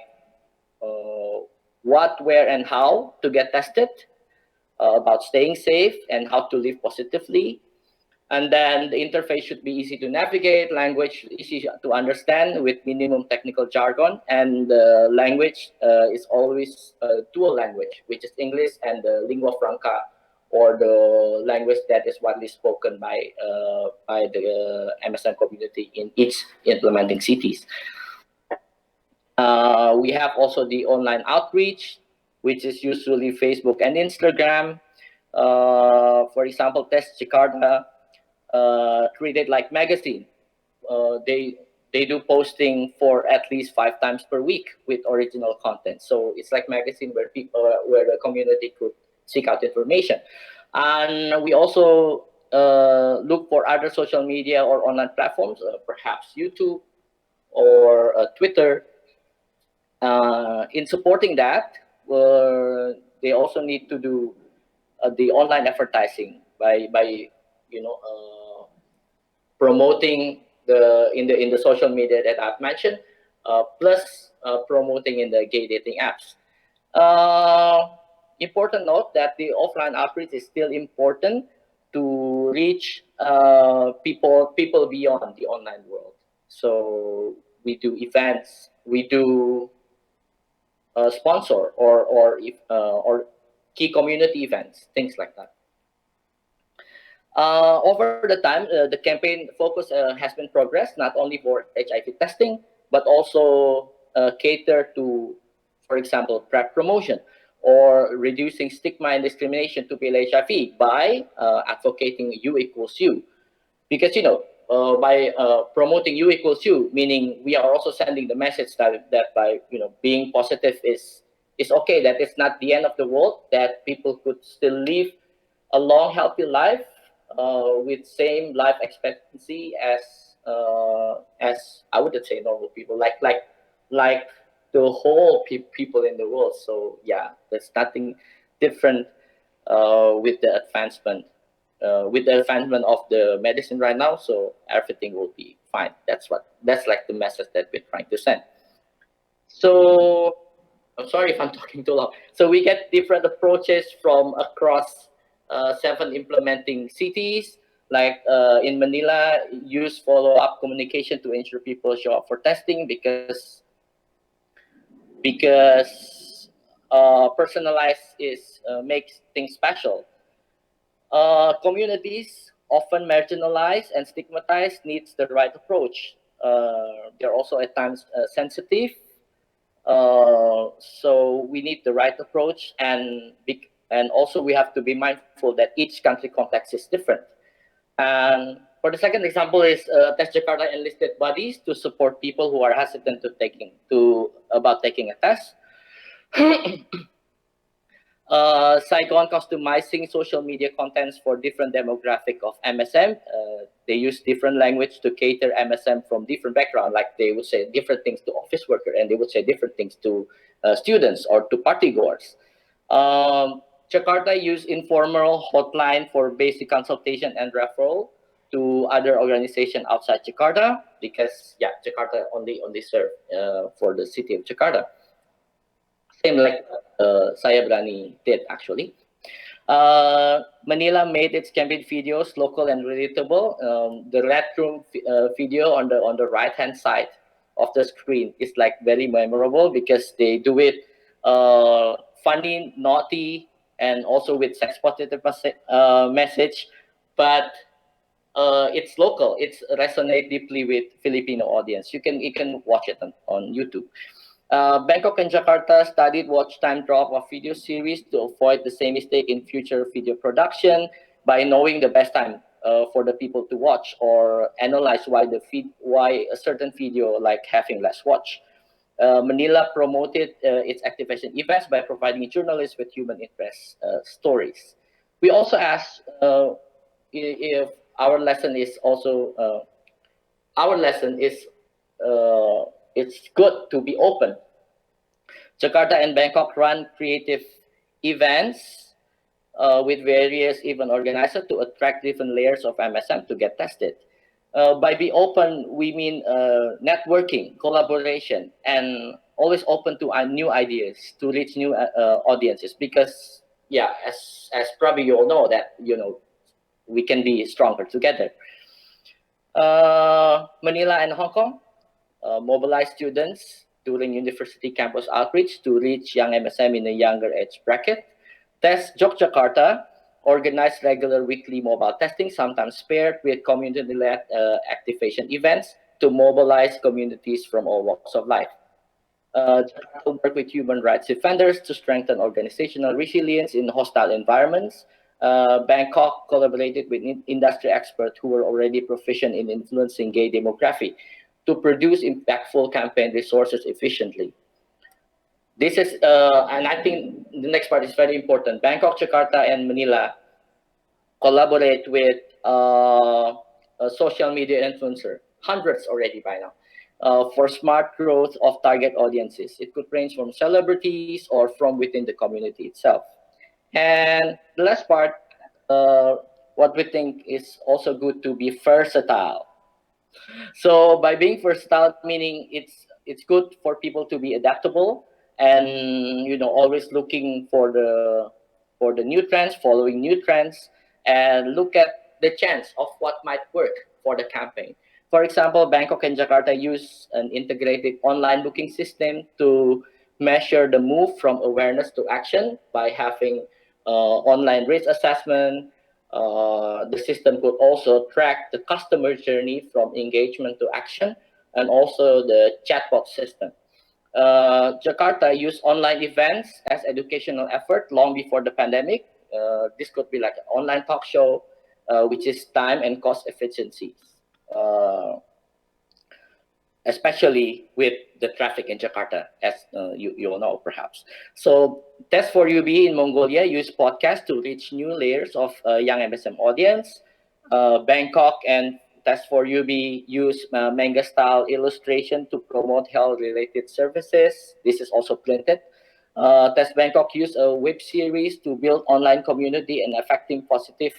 what, where, and how to get tested, about staying safe, and how to live positively. And then the interface should be easy to navigate, language easy to understand with minimum technical jargon, and the language is always dual language, which is English and the lingua franca, or the language that is widely spoken by the MSM community in each implementing cities. We have also the online outreach, which is usually Facebook and Instagram. For example, Test Jakarta, treated like magazine. They do posting for at least 5 times per week with original content. So it's like magazine where the community could seek out information. And we also look for other social media or online platforms, perhaps YouTube or Twitter. In supporting that, they also need to do the online advertising by promoting in the social media that I've mentioned, plus promoting in the gay dating apps. Important note that the offline outreach is still important to reach people beyond the online world. So we do events, we do sponsor or key community events, things like that. Over the time, the campaign focus has been progressed not only for HIV testing, but also cater to, for example, PrEP promotion or reducing stigma and discrimination to PL HIV by advocating U equals U. Because, by promoting U equals U, meaning we are also sending the message that by, being positive is okay, that it's not the end of the world, that people could still live a long, healthy life with same life expectancy as I would say normal people, like the whole people in the world. So yeah, there's nothing different with the advancement of the medicine right now. So everything will be fine. That's like the message that we're trying to send. So I'm sorry if I'm talking too long. So we get different approaches from across 7 implementing cities. Like in Manila, use follow-up communication to ensure people show up for testing, because personalized makes things special. Communities often marginalized and stigmatized needs the right approach. They're also at times sensitive. So we need the right approach, and also we have to be mindful that each country context is different. And for the second example is Test Jakarta enlisted bodies to support people who are hesitant about taking a test. Saigon customizing social media contents for different demographic of MSM. They use different language to cater MSM from different background. Like they would say different things to office worker, and they would say different things to students or to party goers. Jakarta use informal hotline for basic consultation and referral to other organization outside Jakarta, because Jakarta only serve for the city of Jakarta. Same like Saya Berani did actually. Manila made its campaign videos local and relatable. The Red Room video on the right hand side of the screen is like very memorable, because they do it funny, naughty, and also with sex positive message, but it's local. It's resonate deeply with Filipino audience. You can watch it on YouTube. Bangkok and Jakarta studied watch time drop of video series to avoid the same mistake in future video production by knowing the best time for the people to watch or analyze why a certain video like having less watch. Manila promoted its activation events by providing journalists with human interest stories. We also asked if our lesson is also our lesson is it's good to be open. Jakarta and Bangkok run creative events with various event organizers to attract different layers of MSM to get tested. By be open, we mean networking, collaboration, and always open to new ideas to reach new audiences. Because yeah, as probably you all know that we can be stronger together. Manila and Hong Kong mobilize students during university campus outreach to reach young MSM in a younger age bracket. Test Yogyakarta organized regular weekly mobile testing, sometimes paired with community-led activation events to mobilize communities from all walks of life. Jakarta work with human rights defenders to strengthen organizational resilience in hostile environments. Bangkok collaborated with industry experts who were already proficient in influencing gay demography to produce impactful campaign resources efficiently. This is, and I think the next part is very important. Bangkok, Jakarta, and Manila collaborate with a social media influencer, hundreds already by now, for smart growth of target audiences. It could range from celebrities or from within the community itself. And the last part, what we think is also good to be versatile. So by being versatile, meaning it's good for people to be adaptable and always looking for the new trends, following new trends, and look at the chance of what might work for the campaign. For example, Bangkok and Jakarta use an integrated online booking system to measure the move from awareness to action by having online risk assessment. The system could also track the customer journey from engagement to action, and also the chatbot system. Jakarta used online events as educational effort long before the pandemic. This could be like an online talk show, which is time and cost efficiencies, especially with the traffic in Jakarta, as you all know perhaps. So Test for UB in Mongolia used podcasts to reach new layers of young MSM audience. Bangkok and Test for UB use manga style illustration to promote health related services. This is also printed. Test Bangkok used a web series to build online community and affecting positive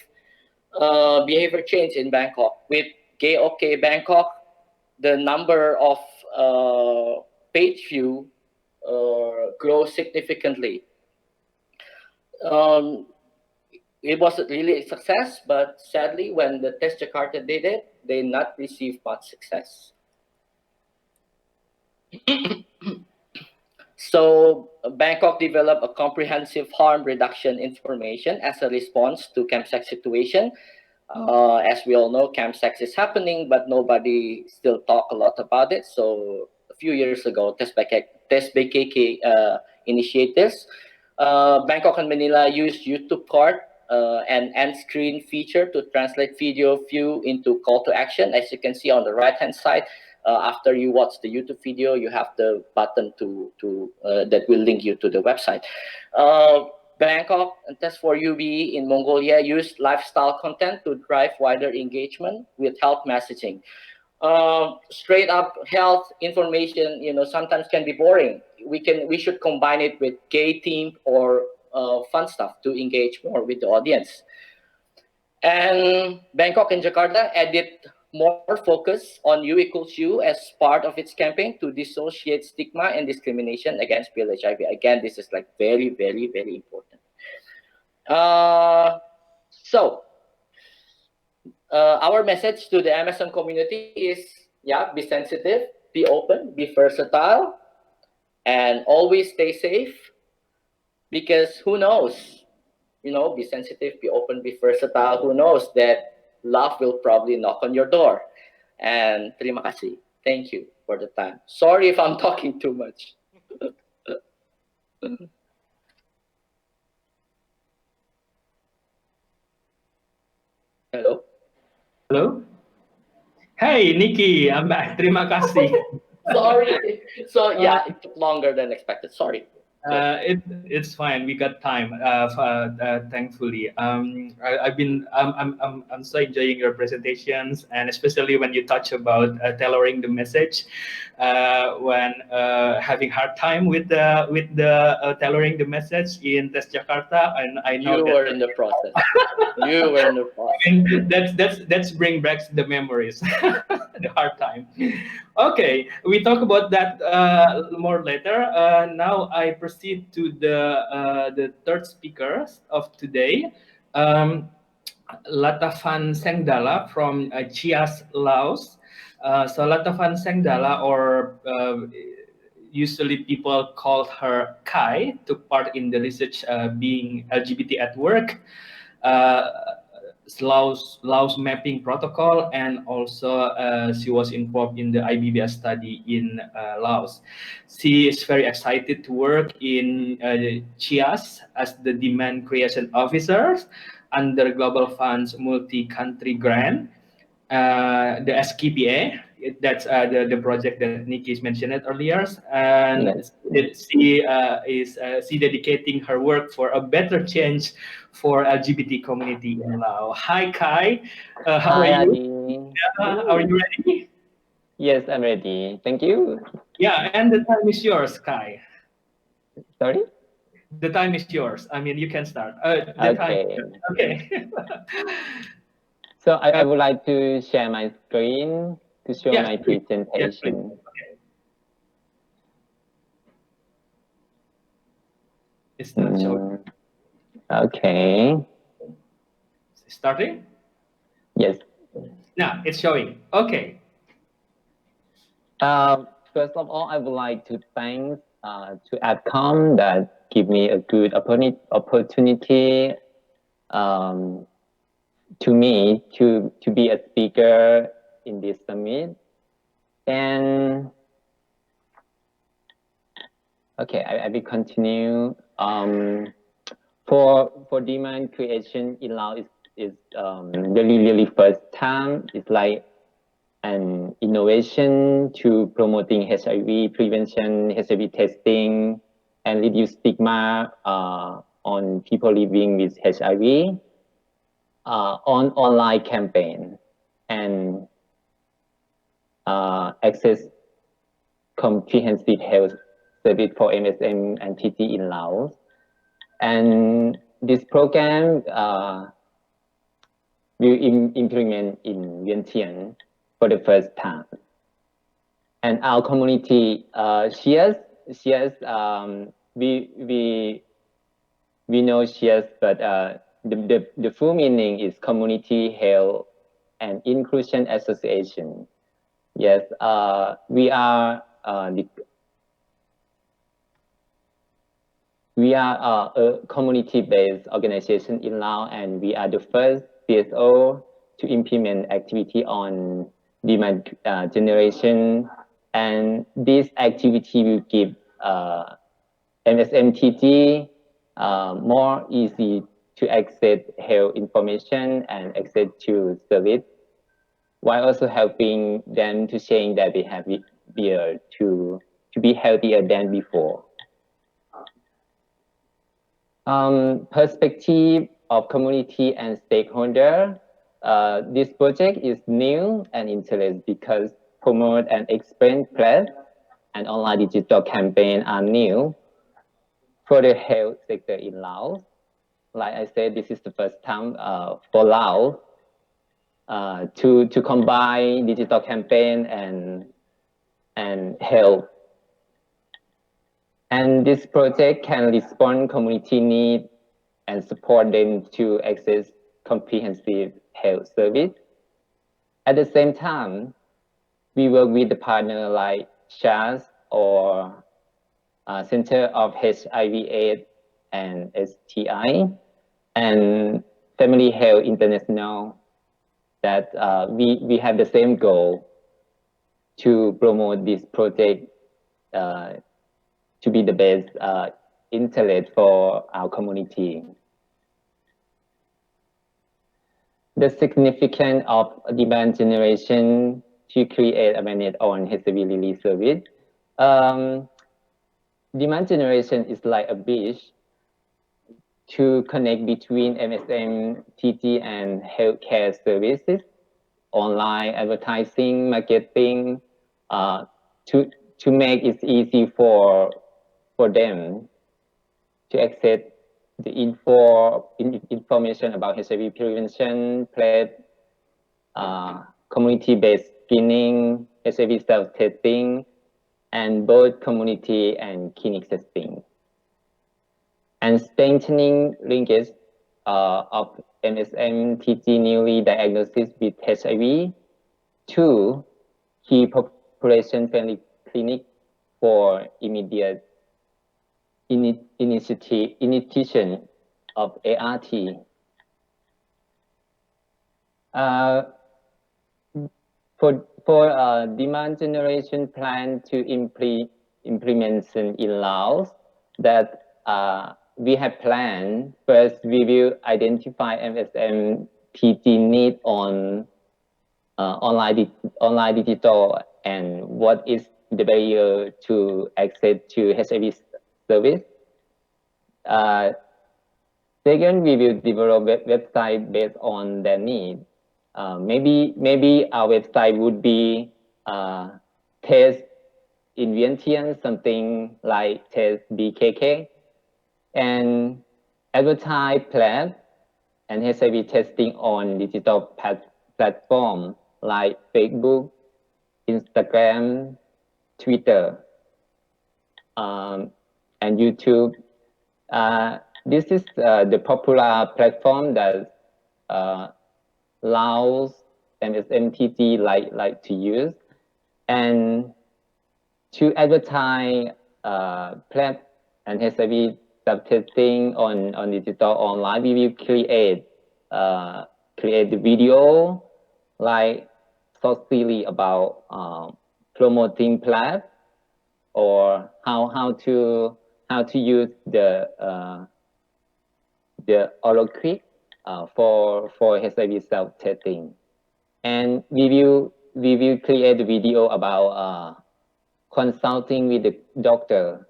behavior change in Bangkok. With Gay OK Bangkok, the number of page view grows significantly. It was really a success, but sadly, when the Test Jakarta did it, they not received much success. So Bangkok developed a comprehensive harm reduction information as a response to campsite situation. As we all know, campsex is happening, but nobody still talk a lot about it. So a few years ago, Test BKK initiatives. Bangkok and Manila used YouTube card and end screen feature to translate video view into call to action. As you can see on the right hand side, after you watch the YouTube video, you have the button that will link you to the website. Bangkok and Test for UB in Mongolia used lifestyle content to drive wider engagement with health messaging. Straight up health information, sometimes can be boring. We should combine it with gay theme or fun stuff to engage more with the audience. And Bangkok and Jakarta added more focus on U equals U as part of its campaign to dissociate stigma and discrimination against PLHIV. Again, this is like very, very, very important. So our message to the MSM community is, be sensitive, be open, be versatile, and always stay safe. Because who knows, be sensitive, be open, be versatile. Who knows that love will probably knock on your door. And terima kasih. Thank you for the time. Sorry if I'm talking too much. Hello?
Hello? Hey, Nikki, I'm back. Terima kasih.
Sorry. So yeah, it took longer than expected. Sorry.
It's fine. We got time. Thankfully, I'm so enjoying your presentations, and especially when you touch about tailoring the message. When having hard time with the tailoring the message in Test Jakarta, and I know
You
that
were in the process. You were in the process.
and that's bring back the memories, the hard time. Okay, we talk about that more later. Now I proceed to the third speaker of today, um, Latafan Sengdala from Chias, Laos. So Latafan Sengdala, or usually people call her Kai, took part in the research being LGBT at work. Laos mapping protocol, and also she was involved in the IBBS study in Laos. She is very excited to work in Chias as the demand creation officer under Global Fund's multi-country grant, the SKPA. That's the project that Nikki's mentioned it earlier, and she dedicating her work for a better change for LGBT community in Laos. Hi Kai, how are
Hi,
you?
Adi.
Are you ready?
Yes, I'm ready. Thank you.
Yeah, and the time is yours, Kai.
Sorry?
The time is yours. I mean, you can start.
Okay.
Okay.
So I would like to share my screen to show
Yes,
my
please. Yes, please.
presentation.
Okay. It's not showing.
Okay.
Starting?
Yes.
Now it's showing. Okay.
First of all, I would like to thank to AdCom that give me a good opportunity to me to be a speaker in this summit. And okay, I will continue. For demand creation in Laos is really first time. It's like an innovation to promoting HIV prevention, HIV testing, and reduce stigma on people living with HIV on online campaign and access comprehensive health service for MSM and TT in Laos. And this program will implement in Vientiane for the first time. And our community shares, we know shares, but the full meaning is Community Health and Inclusion Association. Yes, we are a community-based organization in Laos, and we are the first CSO to implement activity on demand generation. And this activity will give MSMTT more easy to access health information and access to service, while also helping them to change their behavior to be healthier than before. Perspective of community and stakeholder. This project is new and interesting because promote and explain press and online digital campaign are new for the health sector in Laos. Like I said, this is the first time for Laos to combine digital campaign and health. And this project can respond community need and support them to access comprehensive health service. At the same time, we work with the partner like CHAS or Center of HIV/AIDS and STI, and Family Health International, that we have the same goal to promote this project to be the best internet for our community. The significance of demand generation to create awareness on HIV relief service. Demand generation is like a bridge to connect between MSM, TT, and healthcare services, online advertising, marketing, to make it easy for them to access the information about HIV prevention, PrEP, community-based screening, HIV self-testing, and both community and clinic testing. And strengthening linkage of MSM TT newly diagnosed with HIV to key population-friendly clinic for immediate initiation of ART. For demand generation plan to implement in Laos, that we have planned. First, we will identify MSM TT need on online digital and what is the barrier to access to HIV service. Second, we will develop a website based on their need. Maybe our website would be test in Vientiane, something like test BKK, and advertise PrEP and HIV testing on digital platform like Facebook, Instagram, Twitter, and YouTube. This is the popular platform that Laos and MSMTT like to use, and to advertise PrEP and HIV testing on digital online. We will create the video like short series about promoting PrEP or how to use the oral quick for HIV self-testing, and we will create a video about consulting with the doctor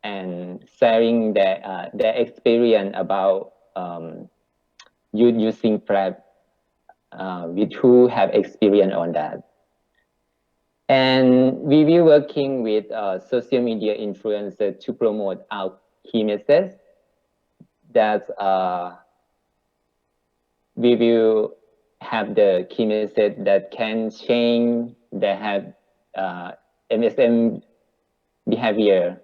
and sharing their experience about using PrEP with who have experience on that. And we will working with social media influencers to promote our key message that we will have the key message that can change that have MSM behavior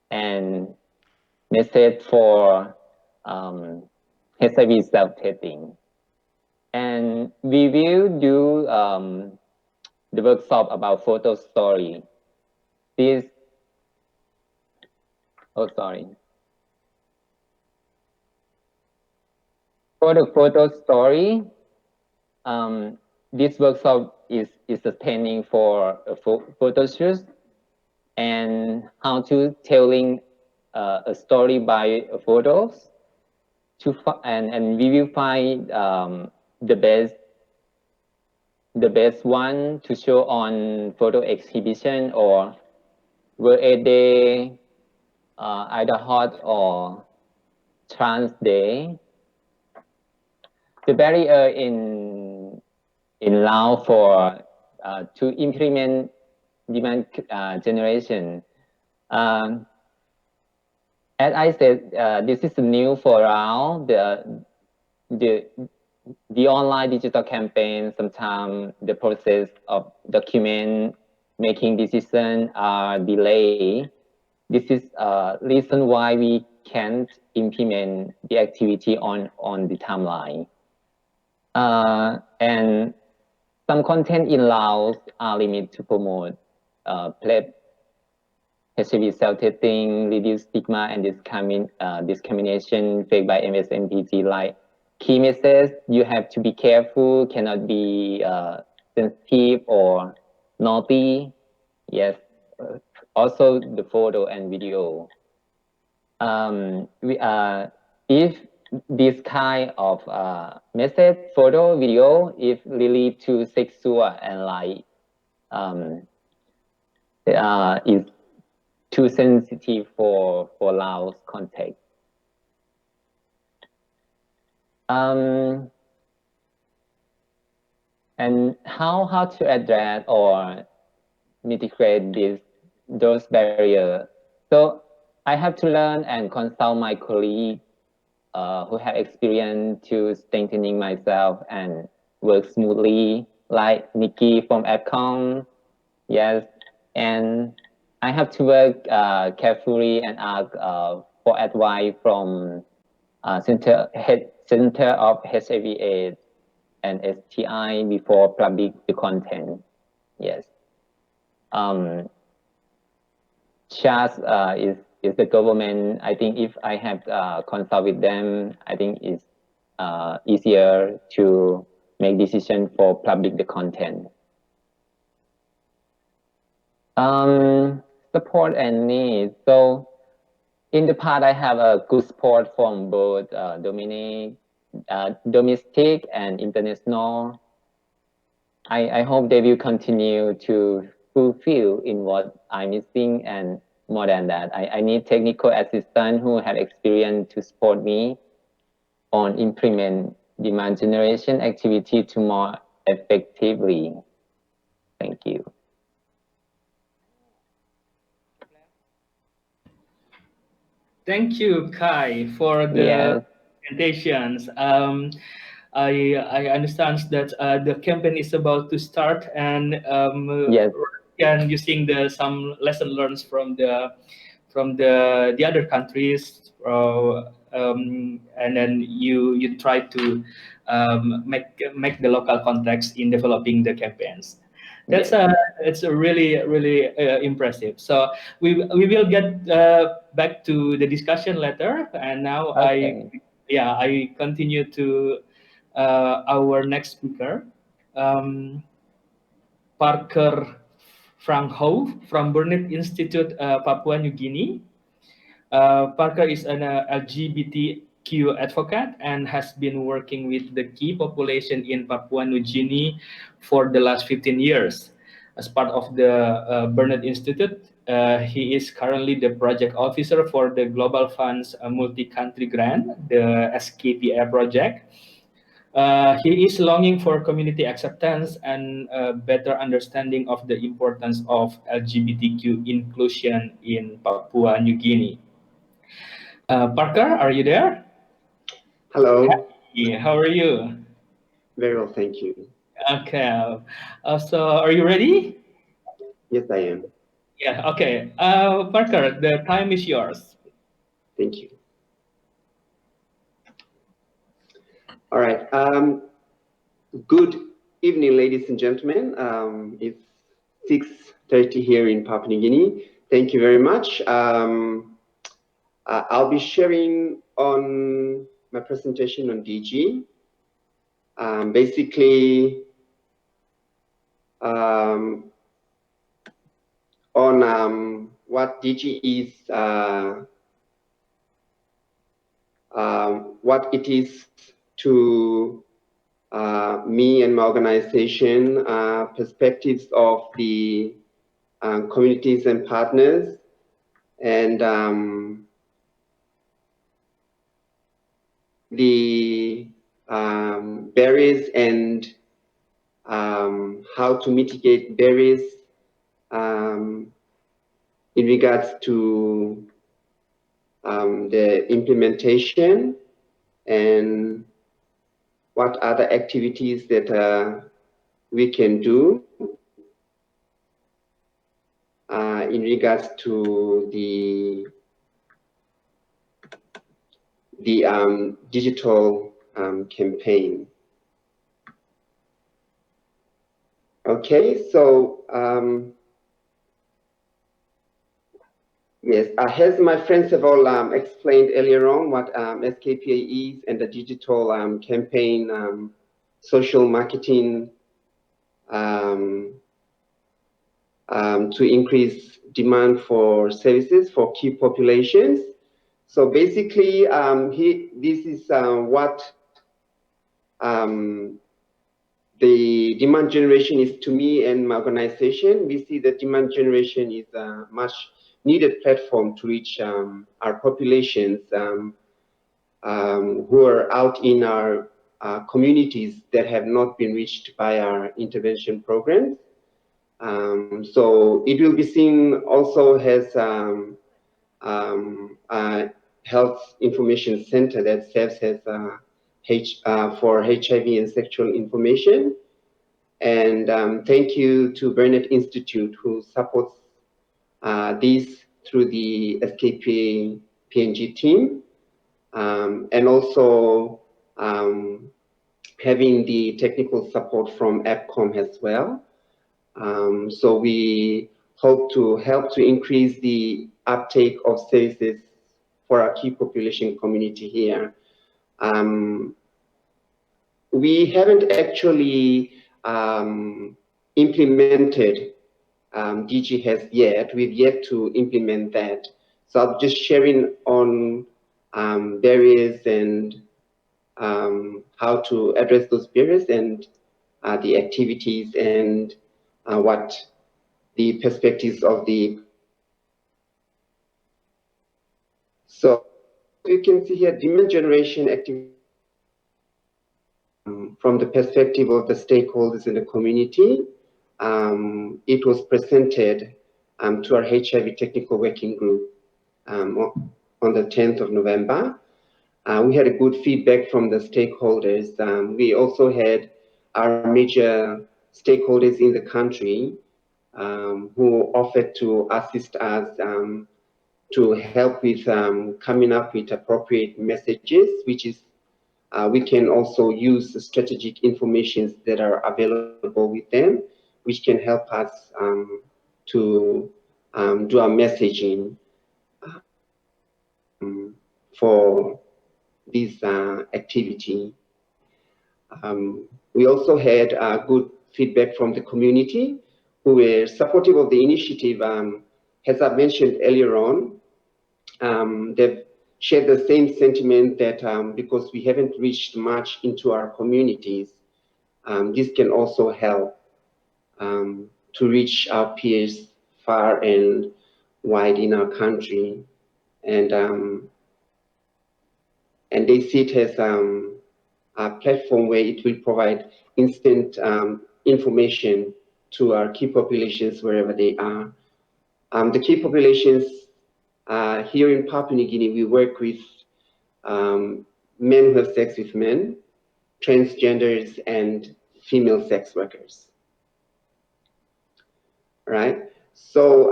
and message for HIV self-testing. And we will do the workshop about photo story. For the photo story, this workshop is training for a photo shoot and how to telling a story by photos. And we will find the best one to show on photo exhibition or World AIDS Day, either hot or trans day. The barrier in Laos for to implement demand generation. As I said, this is new for Laos. The online digital campaign, sometimes the process of document making decision are delayed. This is reason why we can't implement the activity on the timeline. And some content in Laos are limited to promote PrEP HIV self-testing, reduce stigma and discrimination faced by MSMPG. Like key messages, you have to be careful, cannot be sensitive or naughty. Yes, also the photo and video. If this kind of message, photo, video, if really too sexual and like is too sensitive for loud context. And how to address or mitigate those barriers. So I have to learn and consult my colleagues who have experience to strengthening myself and work smoothly, like Nikki from RRRAP Con. Yes, and I have to work carefully and ask for advice from Center of HIV/AIDS and STI before public the content. Yes. Just is the government. I think if I have consult with them, I think it's easier to make decision for public the content. Support and needs. So in the past, I have a good support from both domestic and international. I hope they will continue to fulfill in what I'm missing, and more than that, I need technical assistants who have experience to support me on implement demand generation activity to more effectively. Thank you.
Thank you, Kai, for the presentations. I understand that the campaign is about to start, and and using some lesson learned from the other countries, and then you try to make the local context in developing the campaigns. It's a really impressive. So we will get back to the discussion later, and now I continue to our next speaker, Parker Frank Ho from Burnett Institute, Papua New Guinea. Parker is an LGBTQ advocate and has been working with the key population in Papua New Guinea for the last 15 years. As part of the Burnett Institute, he is currently the project officer for the Global Fund's multi-country grant, the SKPA project. He is longing for community acceptance and better understanding of the importance of LGBTQ inclusion in Papua New Guinea. Parker, are you there?
Hello.
Hey, how are you?
Very well, thank you.
Okay. So are you ready?
Yes, I am.
Yeah, okay. Parker, the time is yours.
Thank you. All right. Good evening, ladies and gentlemen. It's 6:30 here in Papua New Guinea. Thank you very much. I'll be sharing on my presentation on DG. Basically, on what DG is, what it is to me and my organization, perspectives of the communities and partners, and the barriers and how to mitigate barriers in regards to the implementation, and what other activities that we can do in regards to the digital campaign. Okay, so Yes, as my friends have all explained earlier on what SKPA is and the digital campaign, social marketing to increase demand for services for key populations. So basically, this is what the demand generation is to me and my organization. We see that demand generation is a much needed platform to reach our populations who are out in our communities that have not been reached by our intervention programs. So it will be seen also as a health information center that serves as for HIV and sexual information. And thank you to Burnett Institute who supports this through the SKPA PNG team, and also having the technical support from RRRAP Con as well. So we hope to help to increase the uptake of services for our key population community here. We haven't actually implemented DigiHealth yet. We've yet to implement that. So I'm just sharing on barriers and how to address those barriers and the activities and what the perspectives of the. So you can see here demand generation activity from the perspective of the stakeholders in the community. It was presented to our HIV technical working group on the 10th of November. We had a good feedback from the stakeholders. We also had our major stakeholders in the country who offered to assist us to help with coming up with appropriate messages, which is we can also use the strategic information that are available with them, which can help us to do our messaging for this activity. We also had good feedback from the community who were supportive of the initiative. As I mentioned earlier on, they've shared the same sentiment that because we haven't reached much into our communities, this can also help to reach our peers far and wide in our country. And they see it as a platform where it will provide instant information to our key populations wherever they are. The key populations here in Papua New Guinea, we work with men who have sex with men, transgenders, and female sex workers. Right? So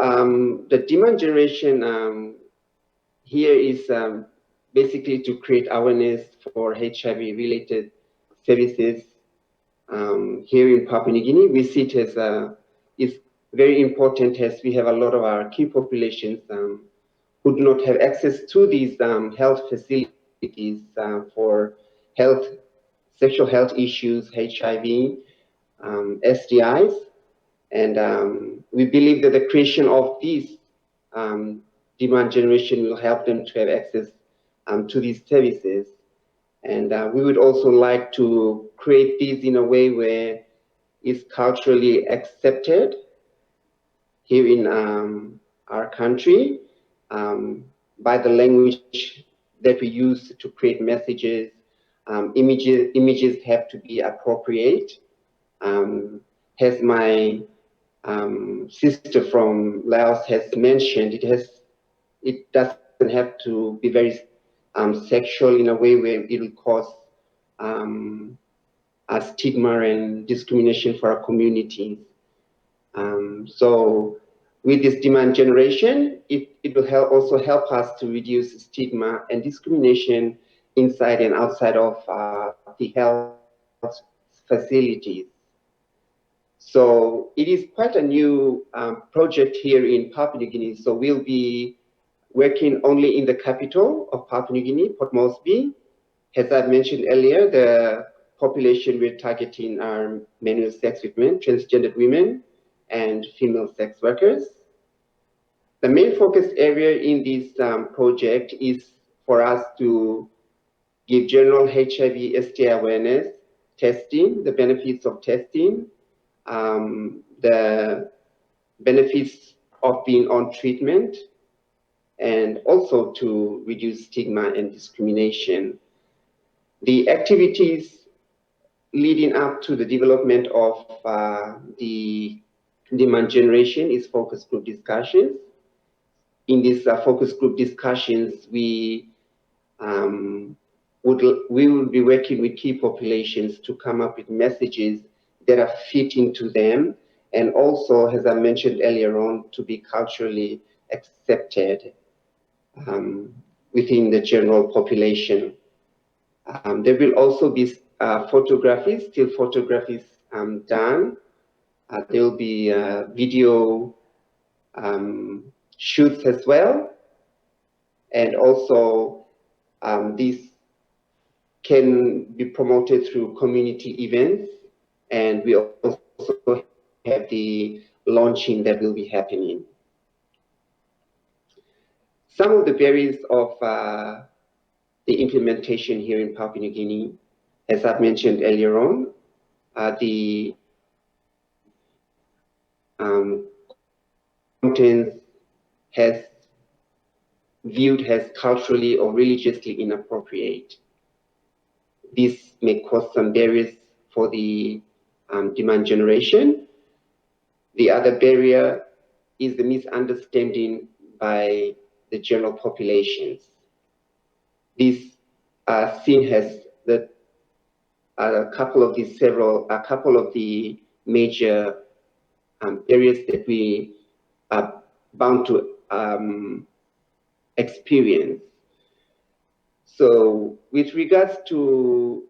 the demand generation here is basically to create awareness for HIV-related services here in Papua New Guinea. We see it as it's very important as we have a lot of our key populations who do not have access to these health facilities for health, sexual health issues, HIV, STIs. And we believe that the creation of these demand generation will help them to have access to these services. And we would also like to create these in a way where it's culturally accepted here in our country by the language that we use to create messages. Images have to be appropriate. As my sister from Laos has mentioned, it doesn't have to be very sexual in a way where it will cause a stigma and discrimination for our communities. So with this demand generation, it will also help us to reduce stigma and discrimination inside and outside of the health facilities. So it is quite a new project here in Papua New Guinea. So we'll be working only in the capital of Papua New Guinea, Port Moresby. As I mentioned earlier, the population we're targeting are manual sex women, transgendered women, and female sex workers. The main focus area in this project is for us to give general HIV STI awareness, testing, the benefits of testing, the benefits of being on treatment, and also to reduce stigma and discrimination. The activities leading up to the development of the demand generation is focus group discussions. In these focus group discussions, we will be working with key populations to come up with messages that are fitting to them, and also, as I mentioned earlier on, to be culturally accepted within the general population. There will also be photographies, still photographies done. There will be video shoots as well, and also this can be promoted through community events, and we also have the launching that will be happening. Some of the barriers of the implementation here in Papua New Guinea, as I've mentioned earlier on, the contents has viewed as culturally or religiously inappropriate. This may cause some barriers for the demand generation. The other barrier is the misunderstanding by the general populations. This seen as a couple of the major areas that we are bound to experience. So with regards to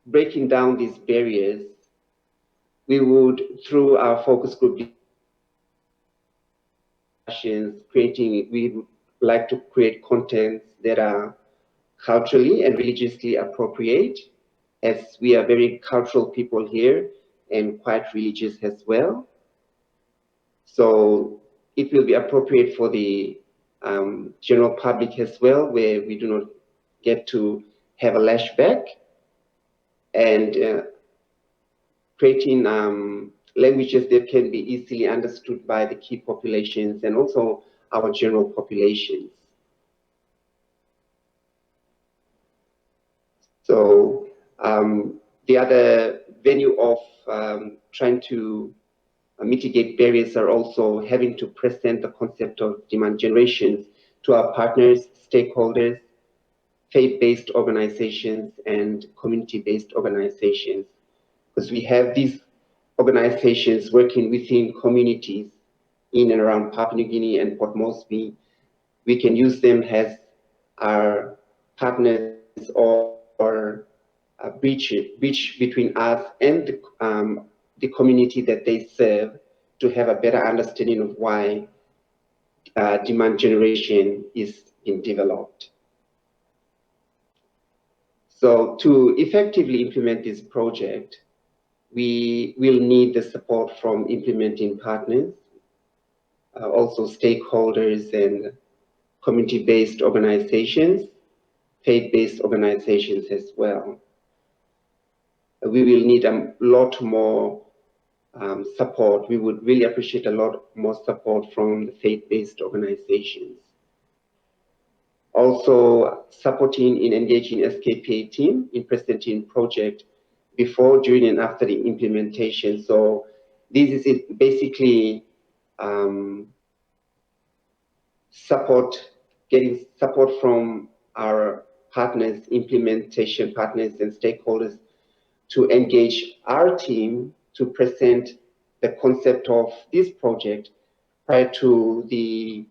breaking down these barriers, we would, through our focus group discussions, we would like to create contents that are culturally and religiously appropriate, as we are very cultural people here and quite religious as well. So it will be appropriate for the general public as well, where we do not get to have a lashback, and creating languages that can be easily understood by the key populations and also our general populations. So the other venue of trying to mitigate barriers are also having to present the concept of demand generations to our partners, stakeholders, faith-based organizations, and community-based organizations. Because we have these organizations working within communities in and around Papua New Guinea and Port Moresby. We can use them as our partners or a bridge between us and the community that they serve, to have a better understanding of why demand generation is being developed. So to effectively implement this project, we will need the support from implementing partners, also stakeholders and community-based organizations, faith-based organizations as well. We will need a lot more support. We would really appreciate a lot more support from the faith-based organizations. Also supporting in engaging SKPA team in presenting project before, during, and after the implementation. So this is it, basically getting support from our partners, implementation partners and stakeholders, to engage our team to present the concept of this project prior to the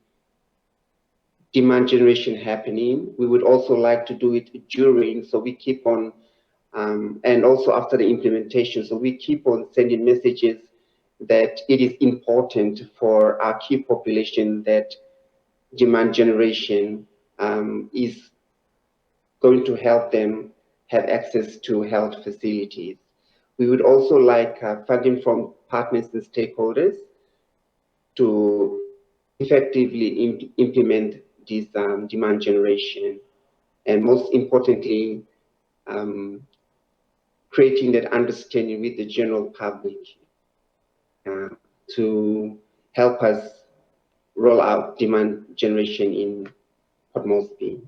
demand generation happening. We would also like to do it during, so we keep on, and also after the implementation, so we keep on sending messages that it is important for our key population that demand generation is going to help them have access to health facilities. We would also like funding from partners and stakeholders to effectively implement this demand generation, and most importantly, creating that understanding with the general public to help us roll out demand generation in Port Moresby.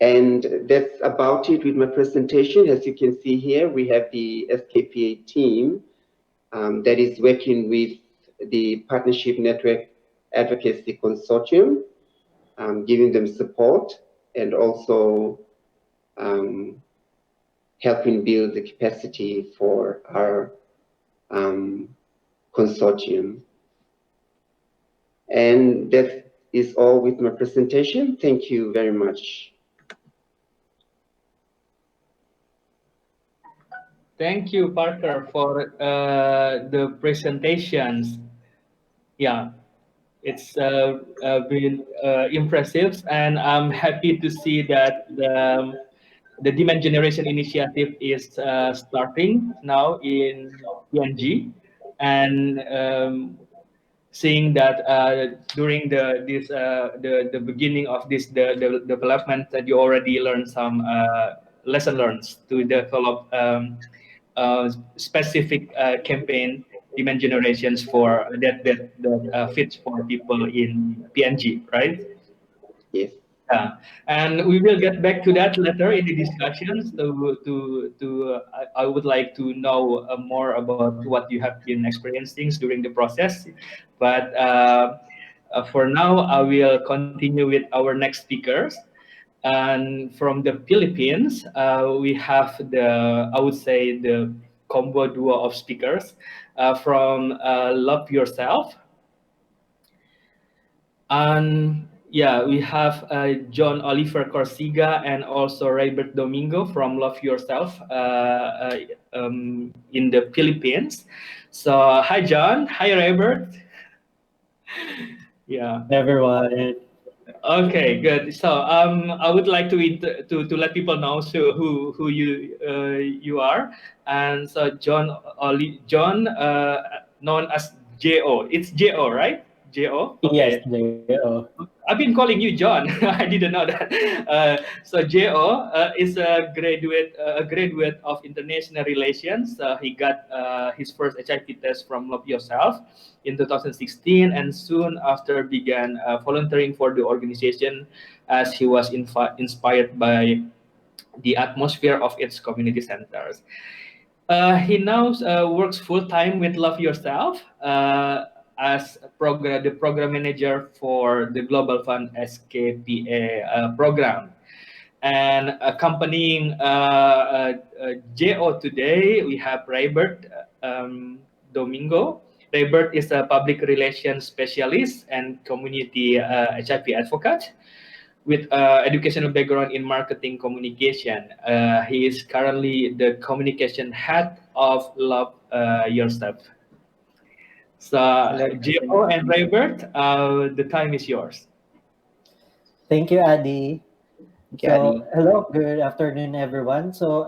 And that's about it with my presentation. As you can see here, we have the SKPA team that is working with the Partnership Network Advocacy Consortium, giving them support and also helping build the capacity for our consortium. And that is all with my presentation. Thank you very much.
Thank you, Parker, for the presentations. Yeah, it's been impressive, and I'm happy to see that the demand generation initiative is starting now in PNG, and seeing that during the beginning of the development that you already learned some lesson learned to develop specific campaign demand generations for that fits for people in PNG, right?
Yes.
Yeah, and we will get back to that later in the discussions. I would like to know more about what you have been experiencing during the process. But for now, I will continue with our next speakers. And from the Philippines, we have I would say, the combo duo of speakers from Love Yourself. And yeah, we have John Oliver Corsiga and also Raybert Domingo from Love Yourself in the Philippines. So hi, John. Hi, Raybert. Yeah.
Everyone.
Okay, good. So I would like to let people know who you are, and so John, known as Jo. It's Jo, right? Jo.
Yes,
Okay.
J.O.
I've been calling you John. I didn't know that. So Jo is a graduate of international relations. He got his first HIV test from Love Yourself in 2016, and soon after began volunteering for the organization as he was inspired by the atmosphere of its community centers. He now works full time with Love Yourself as the program manager for the Global Fund SKPA program. And accompanying JO today, we have Raybert Domingo. Raybert is a public relations specialist and community HIV advocate with educational background in marketing communication. He is currently the communication head of Love Yourself. So, Gio and Raybert, the time is yours.
Thank you, Adi.
Thank you,
So,
Adi.
hello, good afternoon, everyone. So,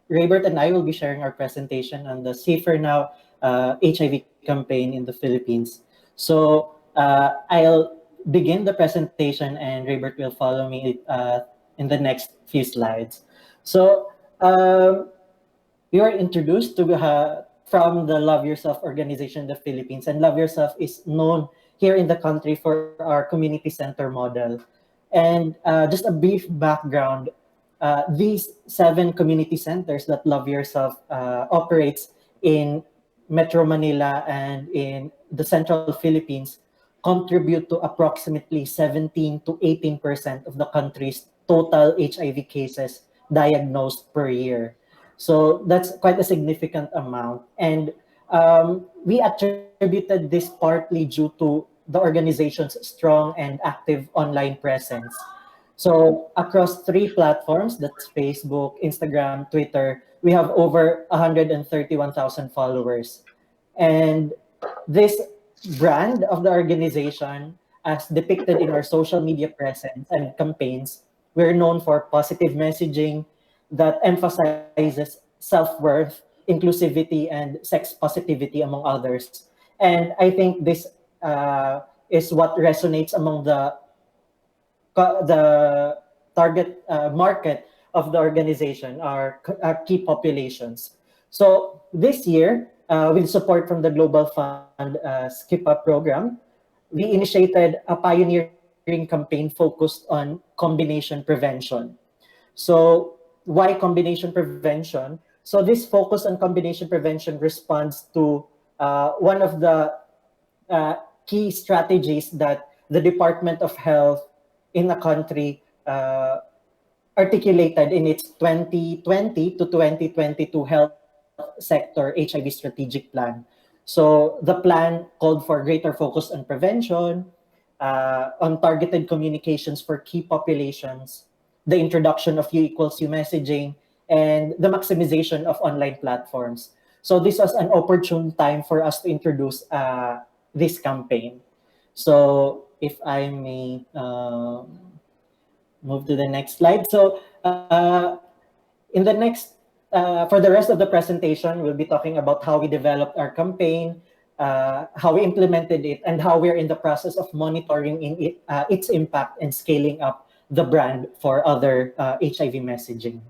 Raybert and I will be sharing our presentation on the Safer Now HIV campaign in the Philippines. So, I'll begin the presentation and Raybert will follow me in the next few slides. So, we were introduced to from the Love Yourself organization in the Philippines, and Love Yourself is known here in the country for our community center model. And just a brief background, these 7 community centers that Love Yourself operates in Metro Manila and in the central Philippines contribute to approximately 17 to 18% of the country's total HIV cases diagnosed per year. So that's quite a significant amount. And we attributed this partly due to the organization's strong and active online presence. So across 3 platforms, that's Facebook, Instagram, Twitter, we have over 131,000 followers. And this brand of the organization, as depicted in our social media presence and campaigns, we're known for positive messaging that emphasizes self-worth, inclusivity, and sex positivity, among others. And I think this is what resonates among the target market of the organization, our key populations. So this year, with support from the Global Fund SKIPA program, we initiated a pioneering campaign focused on combination prevention. So why combination prevention? So this focus on combination prevention responds to one of the key strategies that the Department of Health in the country articulated in its 2020 to 2022 health sector HIV strategic plan. So the plan called for greater focus on prevention, on targeted communications for key populations, the introduction of U equals U messaging, and the maximization of online platforms. So this was an opportune time for us to introduce this campaign. So if I may move to the next slide. So in the next, for the rest of the presentation, we'll be talking about how we developed our campaign, how we implemented it, and how we're in the process of monitoring its impact and scaling up the brand for other HIV messaging.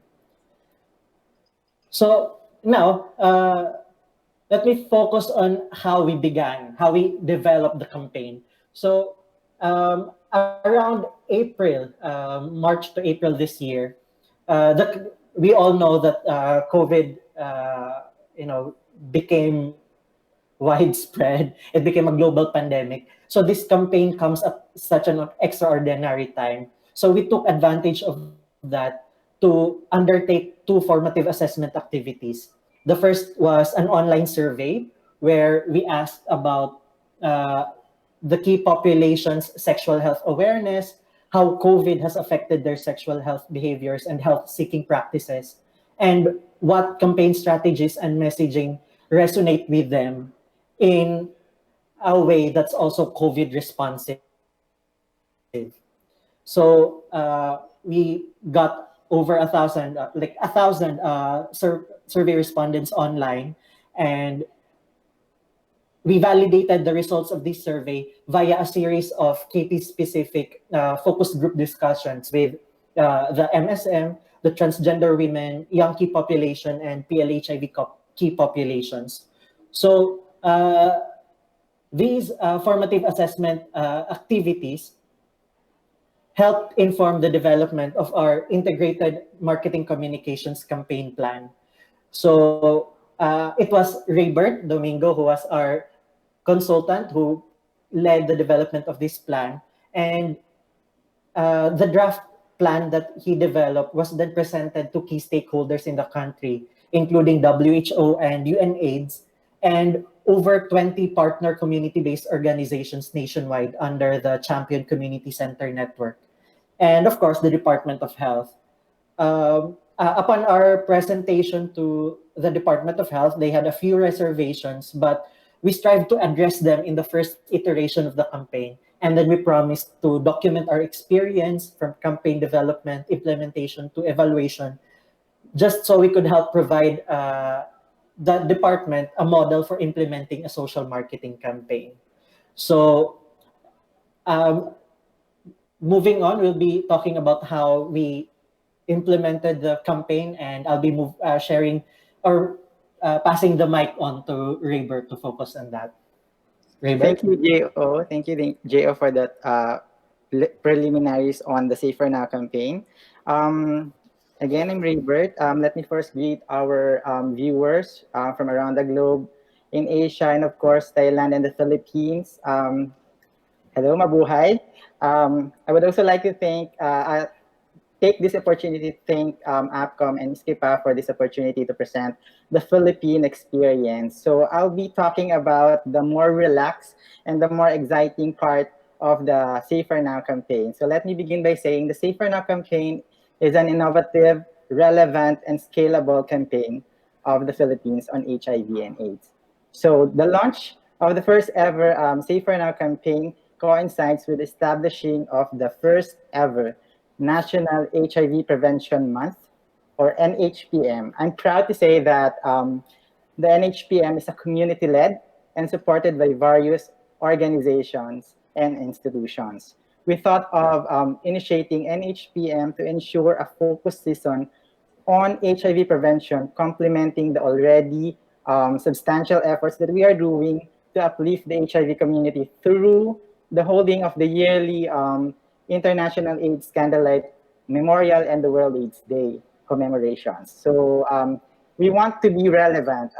So now, let me focus on how we began, how we developed the campaign. So around April, March to April this year, we all know that COVID, became widespread. It became a global pandemic. So this campaign comes at such an extraordinary time. So we took advantage of that to undertake two formative assessment activities. The first was an online survey where we asked about the key population's sexual health awareness, how COVID has affected their sexual health behaviors and health-seeking practices, and what campaign strategies and messaging resonate with them in a way that's also COVID responsive. So we got over 1,000, survey respondents online, and we validated the results of this survey via a series of KP-specific focus group discussions with the MSM, the transgender women, young key population, and PLHIV key populations. So these formative assessment activities helped inform the development of our integrated marketing communications campaign plan. So it was Raybert Domingo who was our consultant who led the development of this plan. And the draft plan that he developed was then presented to key stakeholders in the country, including WHO and UNAIDS, and over 20 partner community-based organizations nationwide under the Champion Community Center Network. And of course, the Department of Health. Upon our presentation to the Department of Health, they had a few reservations, but we strived to address them in the first iteration of the campaign. And then we promised to document our experience from campaign development, implementation to evaluation, just so we could help provide the department a model for implementing a social marketing campaign. So moving on, we'll be talking about how we implemented the campaign, and I'll be sharing or passing the mic on to Raybert to focus on that. Raybert?
Thank you, Jo. Thank you, Jo, for that preliminaries on the Safer Now campaign. Again, I'm Raybert. Let me first greet our viewers from around the globe, in Asia, and of course, Thailand and the Philippines. Hello, mabuhay. I would also like to take this opportunity to thank APCOM and SKIPA for this opportunity to present the Philippine experience. So I'll be talking about the more relaxed and the more exciting part of the Safer Now campaign. So let me begin by saying the Safer Now campaign is an innovative, relevant, and scalable campaign of the Philippines on HIV and AIDS. So the launch of the first ever Safer Now campaign coincides with establishing of the first ever National HIV Prevention Month, or NHPM. I'm proud to say that the NHPM is a community-led and supported by various organizations and institutions. We thought of initiating NHPM to ensure a focused season on HIV prevention, complementing the already substantial efforts that we are doing to uplift the HIV community through the holding of the yearly International AIDS Candlelight Memorial and the World AIDS Day commemorations. So we want to be relevant.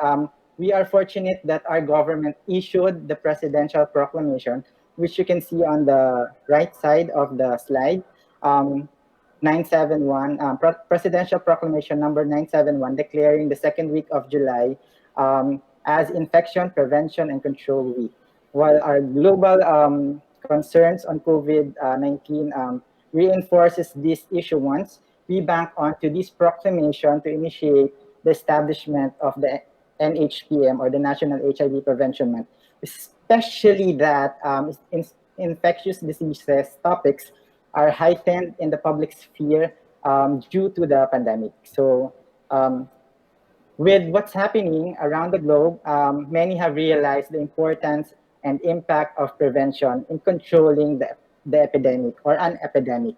We are fortunate that our government issued the presidential proclamation, which you can see on the right side of the slide. 971, Presidential Proclamation number 971, declaring the second week of July as Infection Prevention and Control Week. While our global concerns on COVID-19 reinforces this issuance, we bank onto this proclamation to initiate the establishment of the NHPM, or the National HIV Prevention Month, especially that infectious diseases topics are heightened in the public sphere due to the pandemic. So with what's happening around the globe, many have realized the importance and impact of prevention in controlling the epidemic or an epidemic.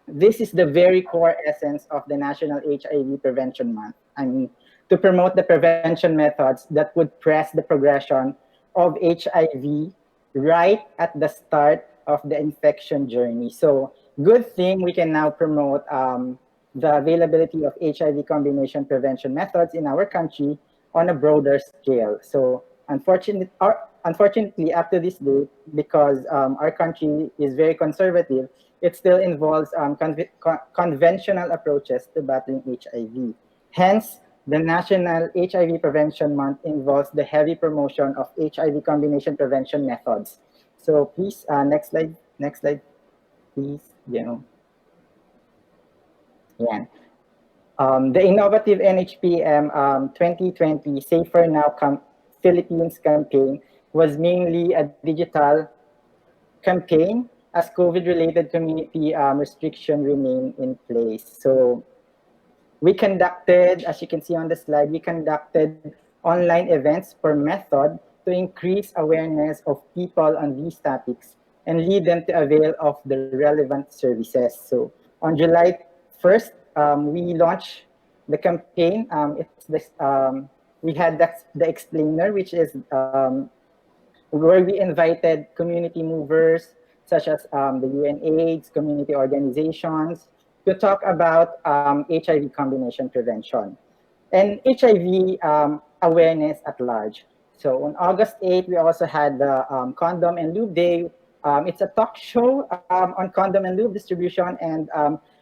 This is the very core essence of the National HIV Prevention Month. I mean, to promote the prevention methods that would press the progression of HIV right at the start of the infection journey. So good thing we can now promote the availability of HIV combination prevention methods in our country on a broader scale. So unfortunately, up to this date, because our country is very conservative, it still involves conventional approaches to battling HIV. Hence, the National HIV Prevention Month involves the heavy promotion of HIV combination prevention methods. So please, next slide, please. Yeah. The innovative NHPM 2020 Safer Now Philippines campaign was mainly a digital campaign as COVID-related community restriction remain in place. So we conducted, as you can see on the slide, we conducted online events per method to increase awareness of people on these topics and lead them to avail of the relevant services. So on July 1st, we launched the campaign. We had the explainer, which is where we invited community movers such as the UNAIDS, community organizations, to talk about HIV combination prevention and HIV awareness at large. So on August 8th, we also had the Condom and Lube Day. It's a talk show on condom and lube distribution and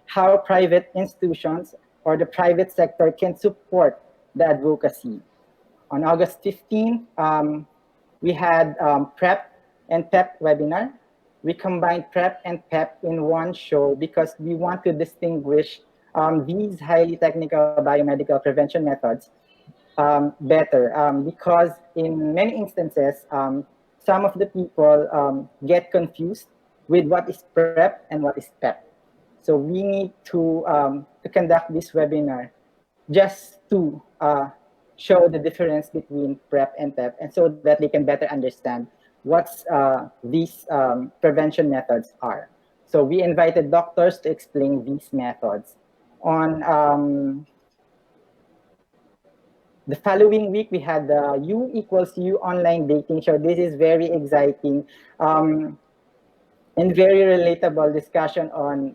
how private institutions or the private sector can support the advocacy. On August 15th, we had PrEP and PEP webinar. We combined PrEP and PEP in one show because we want to distinguish these highly technical biomedical prevention methods better because in many instances, some of the people get confused with what is PrEP and what is PEP. So we need to conduct this webinar just to show the difference between PrEP and PEP, and so that they can better understand what these prevention methods are. So we invited doctors to explain these methods. On the following week, we had the U=U online dating show. This is very exciting and very relatable discussion on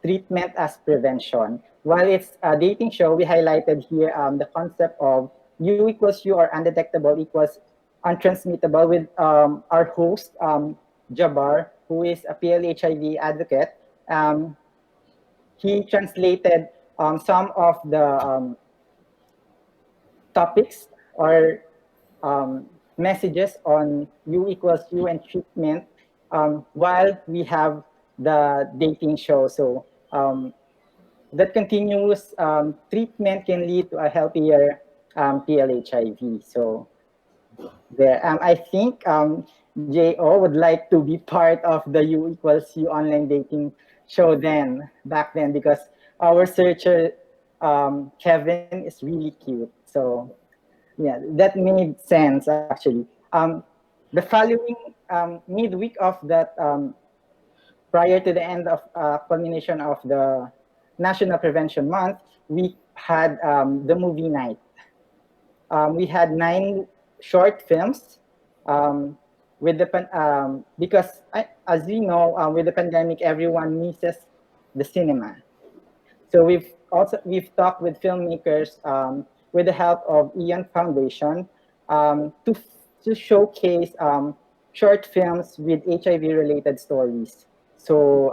treatment as prevention. While it's a dating show, we highlighted here the concept of U=U or undetectable equals untransmittable with our host, Jabbar, who is a PLHIV advocate. He translated some of the topics or messages on U=U and treatment while we have the dating show. So that continuous treatment can lead to a healthier PLHIV. So there. I think Jo would like to be part of the U equals U online dating show back then, because our searcher, Kevin, is really cute. So yeah, that made sense actually. The following midweek of that, prior to the end of culmination of the National Prevention Month, we had the movie night. We had 9 short films, with because as we know, with the pandemic, everyone misses the cinema. So we've talked with filmmakers, with the help of Ian Foundation, to showcase short films with HIV related stories. So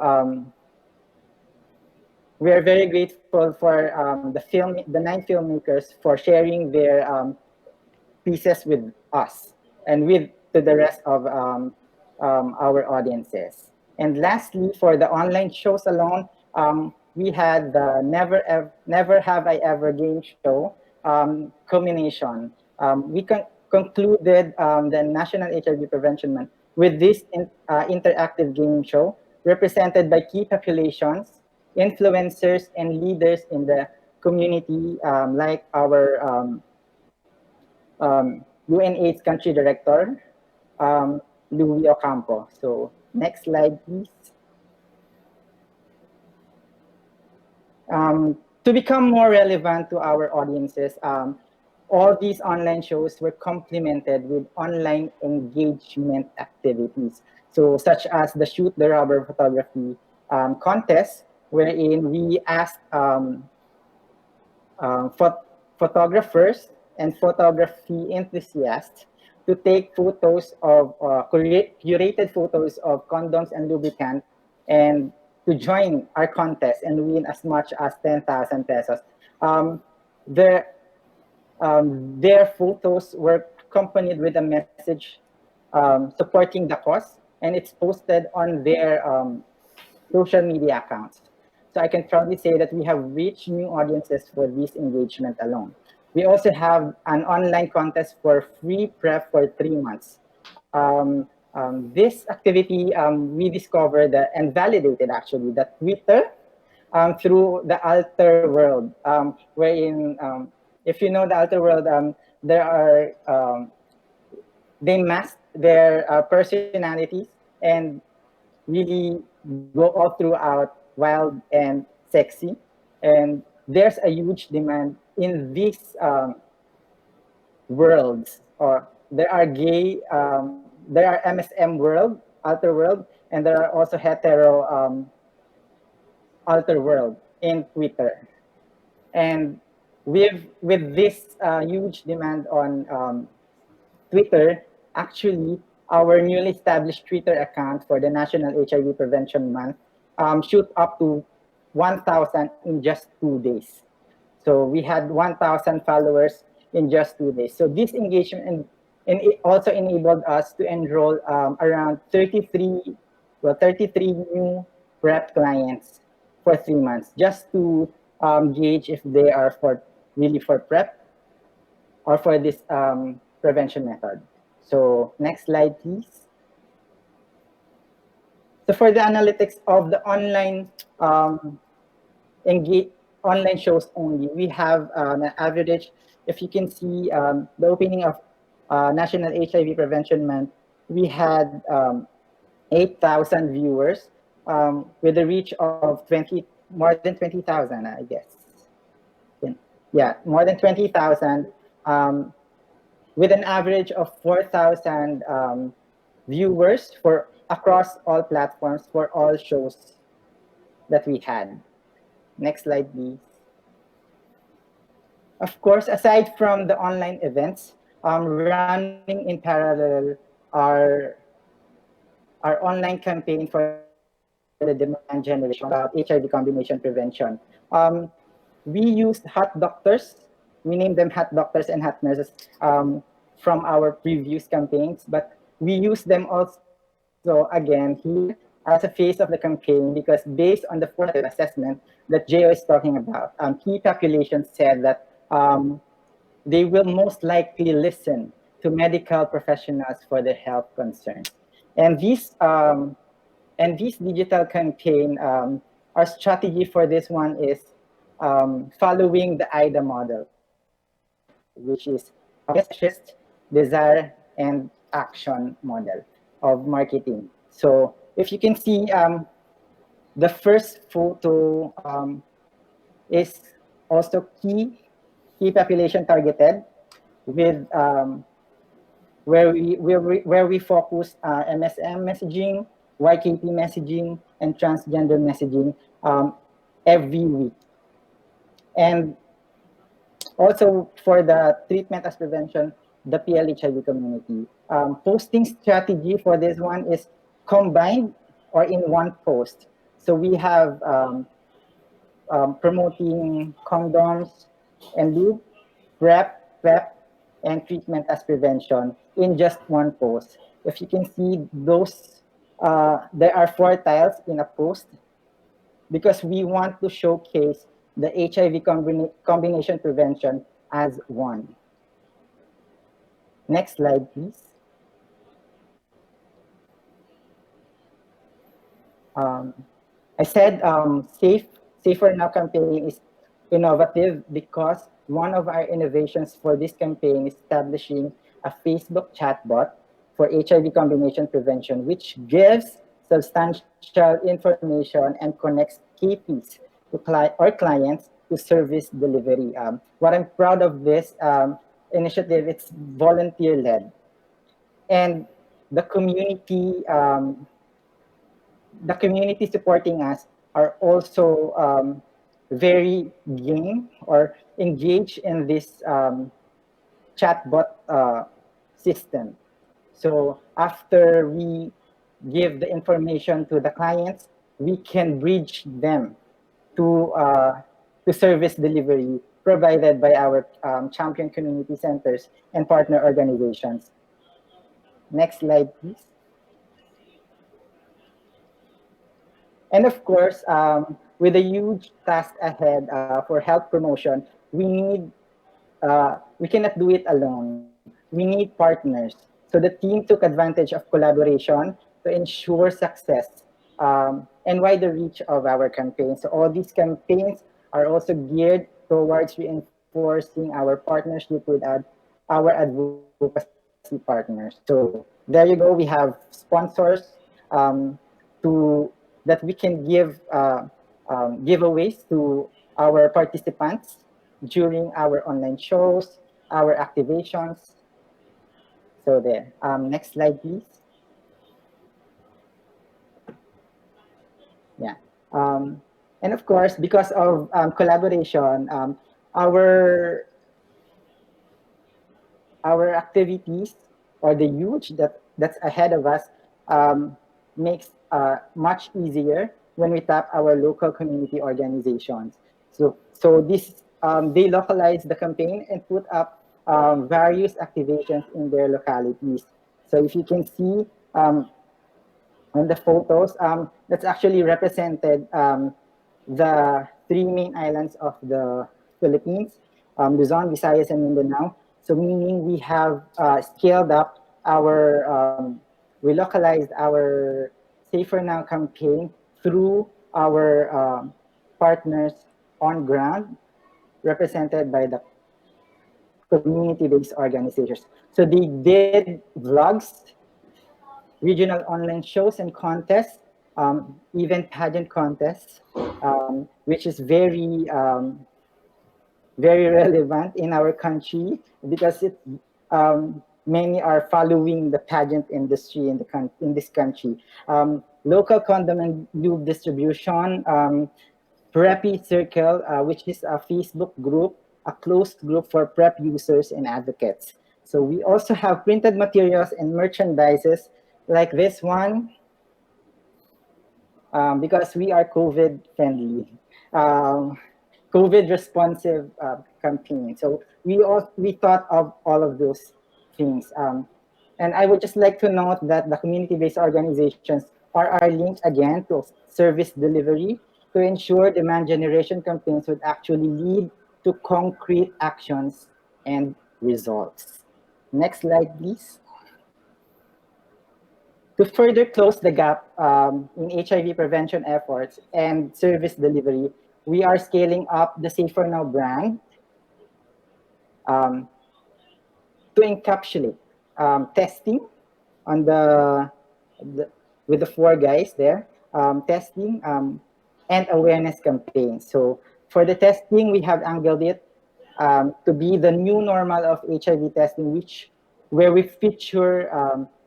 we are very grateful for the 9 filmmakers for sharing their pieces with us and with to the rest of our audiences. And lastly, for the online shows alone, we had the Never Have I Ever game show culmination. We concluded the National HIV Prevention Month with this interactive game show represented by key populations, influencers, and leaders in the community, like our UNAIDS country director, Louis Ocampo. So next slide, please. To become more relevant to our audiences, all these online shows were complemented with online engagement activities. So such as the Shoot the Rubber photography contest, wherein we asked photographers and photography enthusiasts to take photos of curated photos of condoms and lubricant, and to join our contest and win as much as 10,000 pesos. Their photos were accompanied with a message supporting the cause, and it's posted on their social media accounts. So I can proudly say that we have reached new audiences for this engagement alone. We also have an online contest for free PrEP for 3 months. This activity, we discovered and validated actually that Twitter, through the alter world, wherein, if you know the alter world, there are, they mask their personalities and really go all throughout wild and sexy. And there's a huge demand in these worlds. Or there are gay, there are MSM world, alter world, and there are also hetero alter world in Twitter. And with this huge demand on Twitter, actually, our newly established Twitter account for the National HIV Prevention Month shoot up to 1,000 in just 2 days. So we had 1,000 followers in just 2 days. So this engagement and it also enabled us to enroll around 33 new PrEP clients for 3 months, just to gauge if they are really for PrEP or for this prevention method. So next slide, please. So for the analytics of the online online shows only, we have an average. If you can see the opening of National HIV Prevention Month, we had 8,000 viewers with a reach of more than 20,000, I guess. Yeah, more than 20,000, with an average of 4,000 viewers for across all platforms for all shows that we had. Next slide, please. Of course, aside from the online events, running in parallel our online campaign for the demand generation about HIV combination prevention. We used hot doctors. We named them hot doctors and hot nurses from our previous campaigns, but we use them also again here as a face of the campaign, because based on the formative assessment that Jo is talking about, key populations said that they will most likely listen to medical professionals for their health concerns. And this digital campaign, our strategy for this one is following the IDA model, which is interest, desire, and action model of marketing. So if you can see, the first photo is also key population targeted with where we focus MSM messaging, YKP messaging, and transgender messaging every week. And also for the treatment as prevention, the PLHIV community. Posting strategy for this one is combined or in one post. So we have promoting condoms and lube, PrEP, and treatment as prevention in just one post. If you can see those, there are 4 tiles in a post because we want to showcase the HIV combination prevention as one. Next slide, please. I said Safer Now campaign is innovative because one of our innovations for this campaign is establishing a Facebook chatbot for HIV combination prevention, which gives substantial information and connects KPs to clients to service delivery. What I'm proud of this initiative, it's volunteer-led. And the community supporting us are also very game or engaged in this chatbot system. So after we give the information to the clients, we can bridge them to service delivery provided by our champion community centers and partner organizations. Next slide, please. And of course, with a huge task ahead for health promotion, we cannot do it alone. We need partners. So the team took advantage of collaboration to ensure success and wider reach of our campaigns. So all these campaigns are also geared towards reinforcing our partnership with our advocacy partners. So there you go. We have sponsors that we can give giveaways to our participants during our online shows, our activations. So there. Next slide, please. Yeah. And of course, because of collaboration, our activities or the huge that's ahead of us makes much easier when we tap our local community organizations. So this they localize the campaign and put up various activations in their localities. So if you can see on the photos, that's actually represented the 3 main islands of the Philippines, Luzon, Visayas, and Mindanao. So meaning we have scaled up we localized our Safer Now campaign through our partners on ground, represented by the community-based organizations. So they did vlogs, regional online shows and contests, even pageant contests, which is very relevant in our country because many are following the pageant industry in this country. Local condom and lube distribution, PrEP Circle, which is a Facebook group, a closed group for PrEP users and advocates. So we also have printed materials and merchandises like this one, because we are COVID friendly, COVID responsive campaign. So we thought of all of those things. And I would just like to note that the community-based organizations are linked again to service delivery to ensure demand generation campaigns would actually lead to concrete actions and results. Next slide, please. To further close the gap in HIV prevention efforts and service delivery, we are scaling up the Safer Now brand um, to encapsulate testing on the with the four guys there, testing and awareness campaigns. So for the testing, we have angled it to be the new normal of HIV testing, where we feature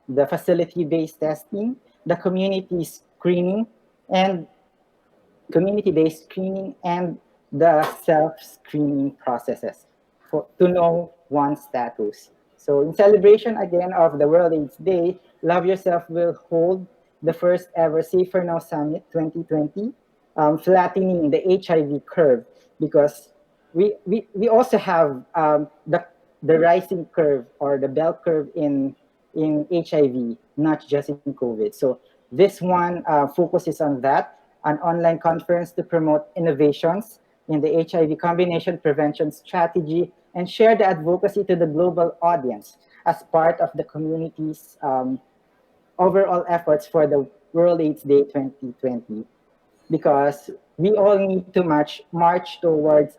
the facility-based testing, the community-based screening, and the self-screening processes to know one's status. So in celebration again of the World AIDS Day, Love Yourself will hold the first ever Safer Now Summit 2020, flattening the HIV curve, because we also have the rising curve or the bell curve in HIV, not just in COVID. So this one focuses on that, an online conference to promote innovations in the HIV combination prevention strategy and share the advocacy to the global audience as part of the community's overall efforts for the World AIDS Day 2020. Because we all need to march towards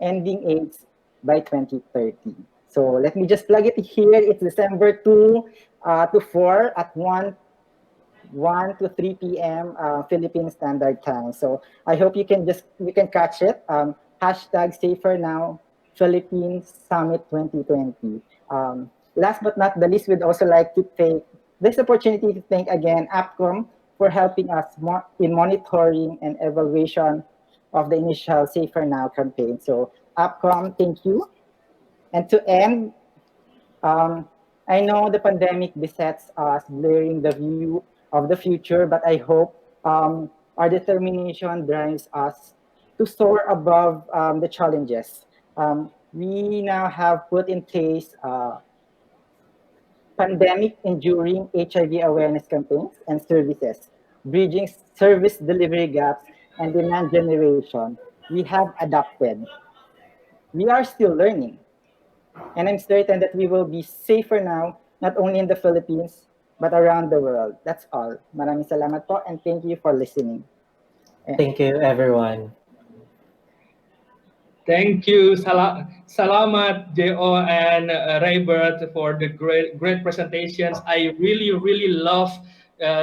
ending AIDS by 2030. So let me just plug it here. It's December 2 to 4 at 1 to 3 p.m. Philippine Standard Time. So I hope we can catch it. Hashtag Safer Now Philippines Summit 2020. Last but not the least, we'd also like to take this opportunity to thank again APCOM for helping us in monitoring and evaluation of the initial Safer Now campaign. So APCOM, thank you. And to end, I know the pandemic besets us, blurring the view of the future, but I hope our determination drives us to soar above the challenges. We now have put in place pandemic enduring HIV awareness campaigns and services, bridging service delivery gaps and demand generation. We have adapted. We are still learning. And I'm certain that we will be safer now, not only in the Philippines, but around the world. That's all. Maraming salamat po, and thank you for listening.
Thank you, everyone.
Thank you, Salamat, Jo and Raybert, for the great presentations. I really love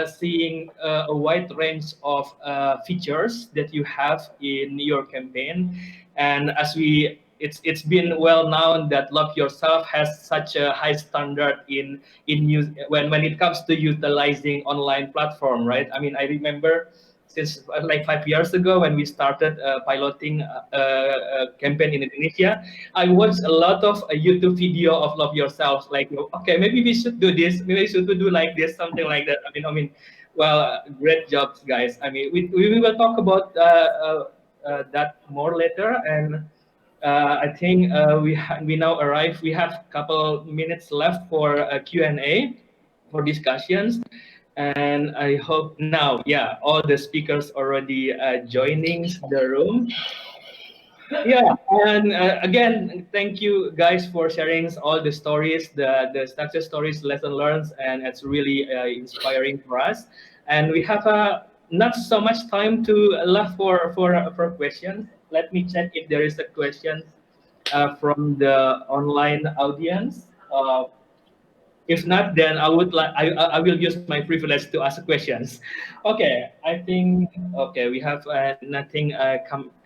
seeing a wide range of features that you have in your campaign. And it's been well known that Love Yourself has such a high standard in when it comes to utilizing online platform, right? I mean, I remember since like 5 years ago when we started piloting a campaign in Indonesia, I watched a lot of YouTube video of Love Yourself. Like, okay, maybe we should do this. Maybe we should do like this, something like that. Well, great jobs, guys. I mean, we will talk about that more later. And I think we now arrive. We have a couple minutes left for Q&A, for discussions. And I hope now, yeah, all the speakers already joining the room. Yeah, and again, thank you guys for sharing all the stories, the success stories, lesson learned, and it's really inspiring for us. And we have not so much time to left for questions. Let me check if there is a question from the online audience. If not, then I will use my privilege to ask questions. Okay, I think we have nothing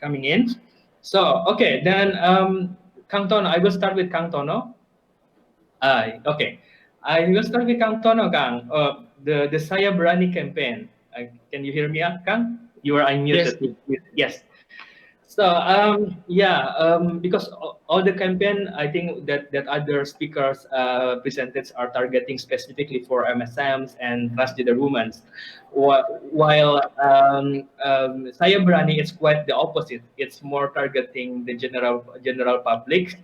coming in. So okay, then Kang Tono, I will start with Kang Tono. Okay, I will start with Kang Tono, Kang. The Saya Berani campaign. Can you hear me, Kang? You are unmuted. Yes. So because all the campaign, I think that other speakers presented are targeting specifically for MSMs and transgender women, while Saya Berani is quite the opposite. It's more targeting the general public,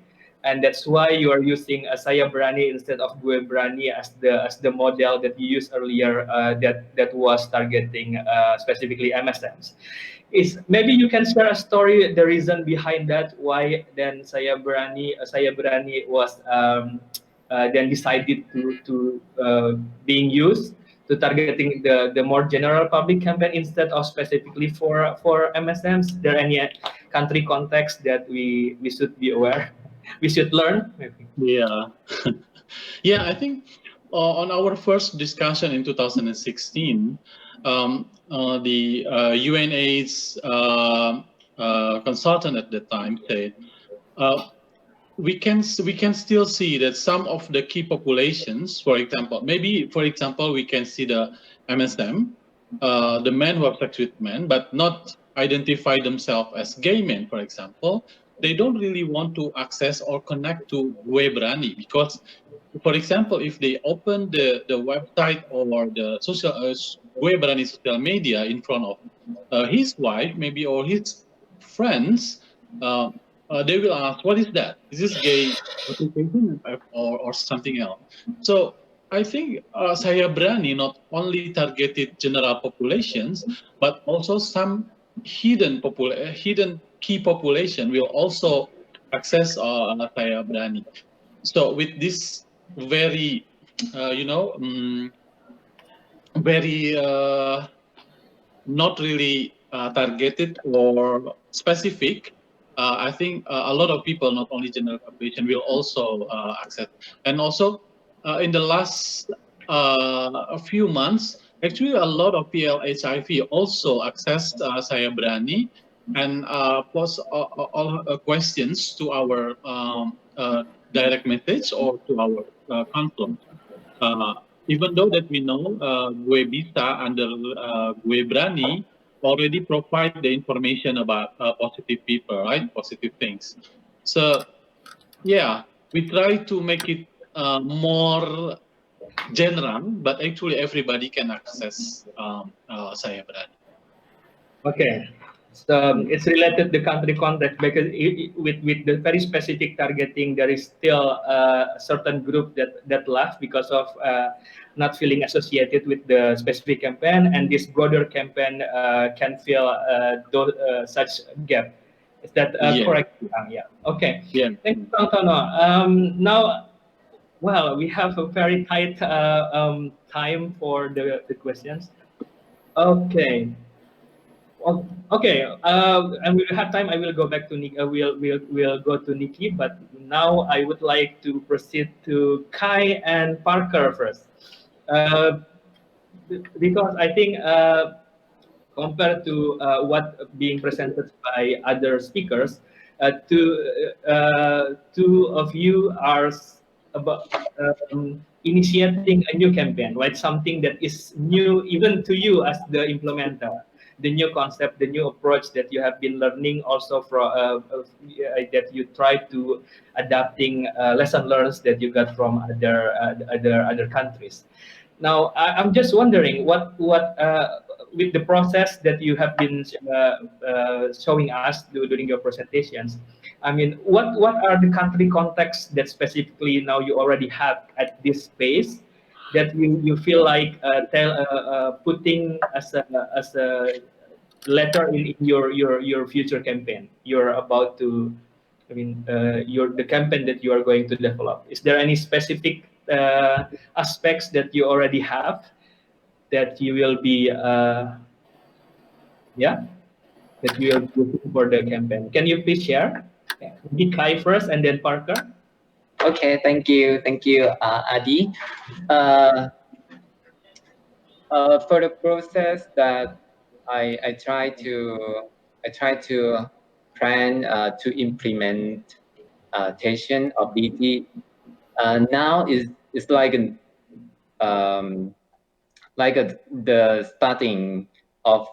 and that's why you are using Saya Berani instead of Gue Berani as the model that you used earlier that was targeting specifically MSMs. Maybe you can share a story, the reason behind that, why then Saya Berani was then decided to being used to targeting the more general public campaign instead of specifically for MSMs? Is there any country context that we should be aware, we should learn? Maybe.
Yeah. Yeah, I think on our first discussion in 2016, the UNAIDS consultant at the time said, we can still see that some of the key populations, for example, we can see the MSM, the men who have sex with men, but not identify themselves as gay men, for example. They don't really want to access or connect to Gue Berani because, for example, if they open the website or the social Gue Berani social media in front of his wife, maybe, or his friends, they will ask, "What is that? Is this gay application or something else?" So I think Saya Berani not only targeted general populations, but also some hidden key population will also access Saya Berani. So with this very, very not really targeted or specific, I think a lot of people, not only general population, will also access. And also, in the last a few months, actually a lot of PLHIV also accessed Saya Berani and post all questions to our direct message or to our consult. Even though that we know Gue Bisa under Gue Berani already provide the information about positive people, right? Positive things. So yeah, we try to make it more general, but actually everybody can access Saya Berani.
Okay, so it's related to country context because with the very specific targeting, there is still a certain group that left because of not feeling associated with the specific campaign, and this broader campaign can fill such gap. Is that
Yeah.
correct? Yeah. Okay.
Yeah.
Thank you, Kang Tono. Now, well, we have a very tight time for the questions. Okay. Okay, and we have time. I will go back to Nick. We'll go to Nikki, but now I would like to proceed to Kai and Parker first, because I think compared to what being presented by other speakers, two of you are about initiating a new campaign, right? Something that is new even to you as the implementer, the new concept, the new approach that you have been learning also from that you try to adapting lesson learned that you got from other countries. Now, I'm just wondering what with the process that you have been showing us during your presentations. I mean, what are the country contexts that specifically now you already have at this space that you feel like putting as a letter in your future campaign you're about to, I mean, the campaign that you are going to develop? Is there any specific aspects that you already have that you will be, that you will be looking for the campaign? Can you please share? Maybe Kai first and then Parker.
Okay, thank you, Adi. For the process that I try to plan to implement implementation of DT. Now is the starting of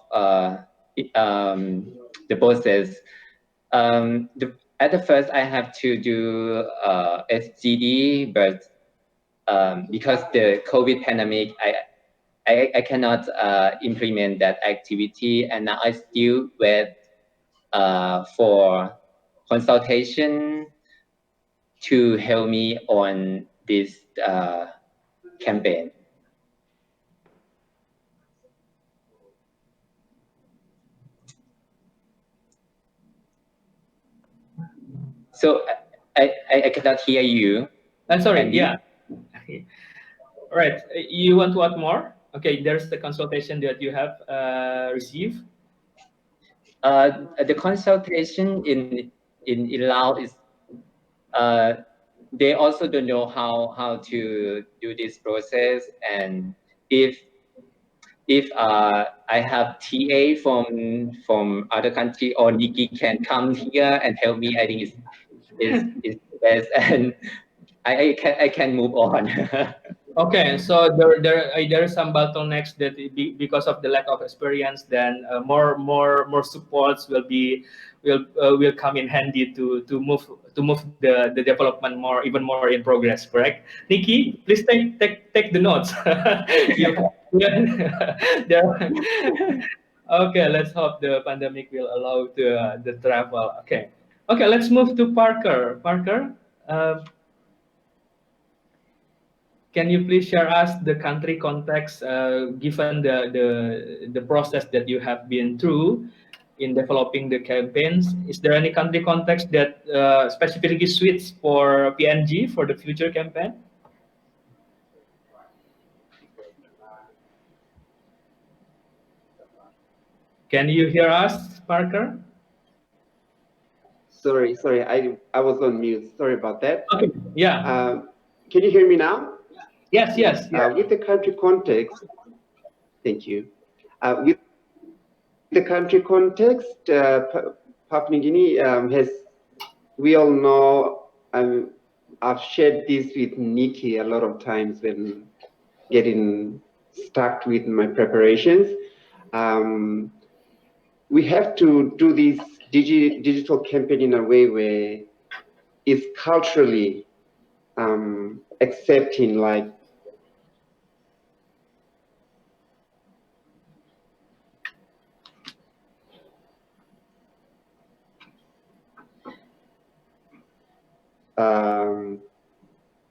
the process. At the first, I have to do SGD, but because the COVID pandemic, I cannot implement that activity, and now I still wait for consultation to help me on this campaign. So I cannot hear you.
Sorry,
Andy?
yeah. Right. You want what more? Okay, there's the consultation that you have received.
The consultation in Laos is they also don't know how to do this process, and if I have TA from other country, or Nikki can come here and help me, I think is best, and I can move on.
Okay, so there are some bottlenecks that because of the lack of experience, then more supports will come in handy to move the development even more in progress. Correct, Nikki? Please take the notes. you there. Okay, let's hope the pandemic will allow the travel. Okay, let's move to Parker. Parker. Can you please share us the country context, given the process that you have been through in developing the campaigns? Is there any country context that specifically suits for PNG for the future campaign? Can you hear us, Parker?
Sorry, I was on mute. Sorry about that.
Okay. Yeah.
Can you hear me now?
Yes.
With the country context, thank you. With the country context, Papua New Guinea has, we all know, I've shared this with Nikki a lot of times when getting stuck with my preparations. We have to do this digital campaign in a way where it's culturally accepting, like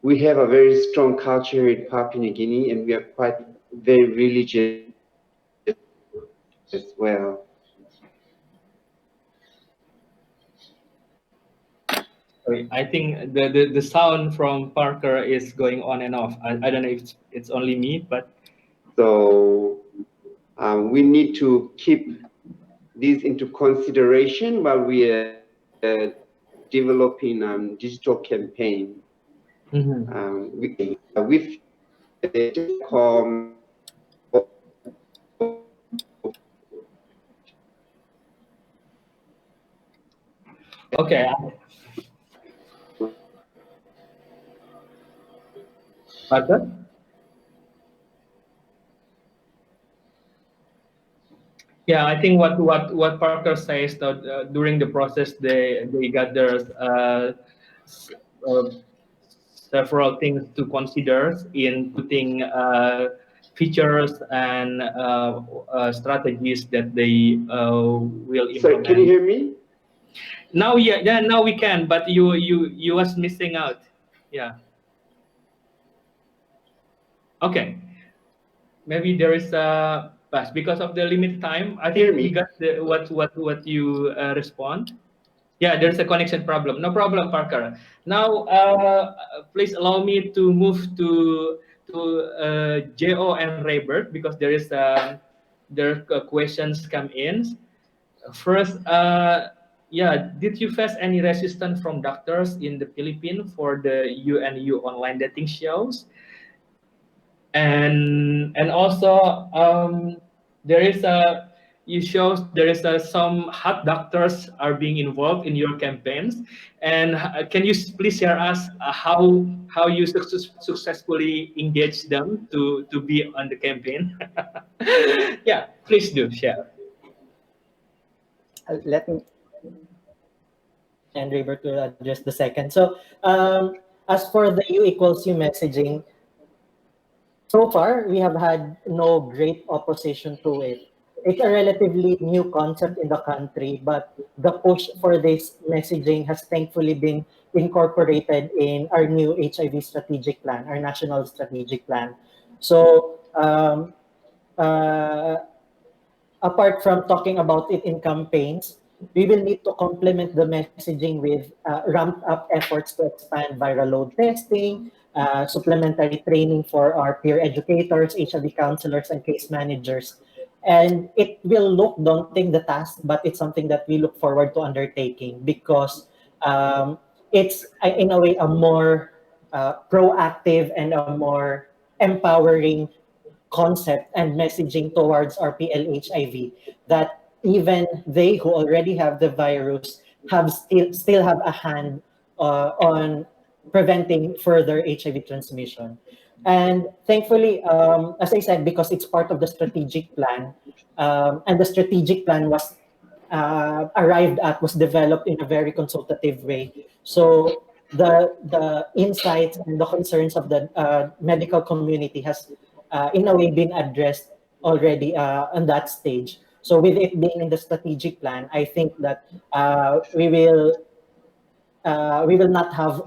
we have a very strong culture in Papua New Guinea, and we are quite very religious as well.
Sorry, I think the sound from Parker is going on and off. I don't know if it's only me, but
so we need to keep this into consideration while we are developing digital campaign. With the telecom.
Okay. Parker? Yeah, I think what Parker says that during the process they gathered several things to consider in putting features and strategies that they will implement.
Sorry, can you hear me?
Now, yeah, now we can. But you was missing out. Yeah. Okay. Maybe there is a pass because of the limited time. I think we got what you respond. Yeah, there's a connection problem. No problem, Parker. Now, please allow me to move to Jo and Raybert because there are questions come in. First, yeah, did you face any resistance from doctors in the Philippines for the UNU online dating shows? And also there is some hot doctors are being involved in your campaigns, and can you please share us how you successfully engage them to be on the campaign? Yeah, please do share.
Let me.
And Robert will address the second. So as for the U equals U messaging, so far we have had no great opposition to it. It's a relatively new concept in the country, but the push for this messaging has thankfully been incorporated in our new HIV strategic plan, our national strategic plan. So apart from talking about it in campaigns, We will need to complement the messaging with ramped up efforts to expand viral load testing, supplementary training for our peer educators, HIV counselors, and case managers. And it will look daunting, the task, but it's something that we look forward to undertaking because it's, in a way, a more proactive and a more empowering concept and messaging towards our PLHIV that even they who already have the virus have still have a hand on preventing further HIV transmission. And thankfully, as I said, because it's part of the strategic plan, and the strategic plan was arrived at, was developed in a very consultative way. So the insights and the concerns of the medical community has in a way been addressed already on that stage. So with it being in the strategic plan, I think that we will not have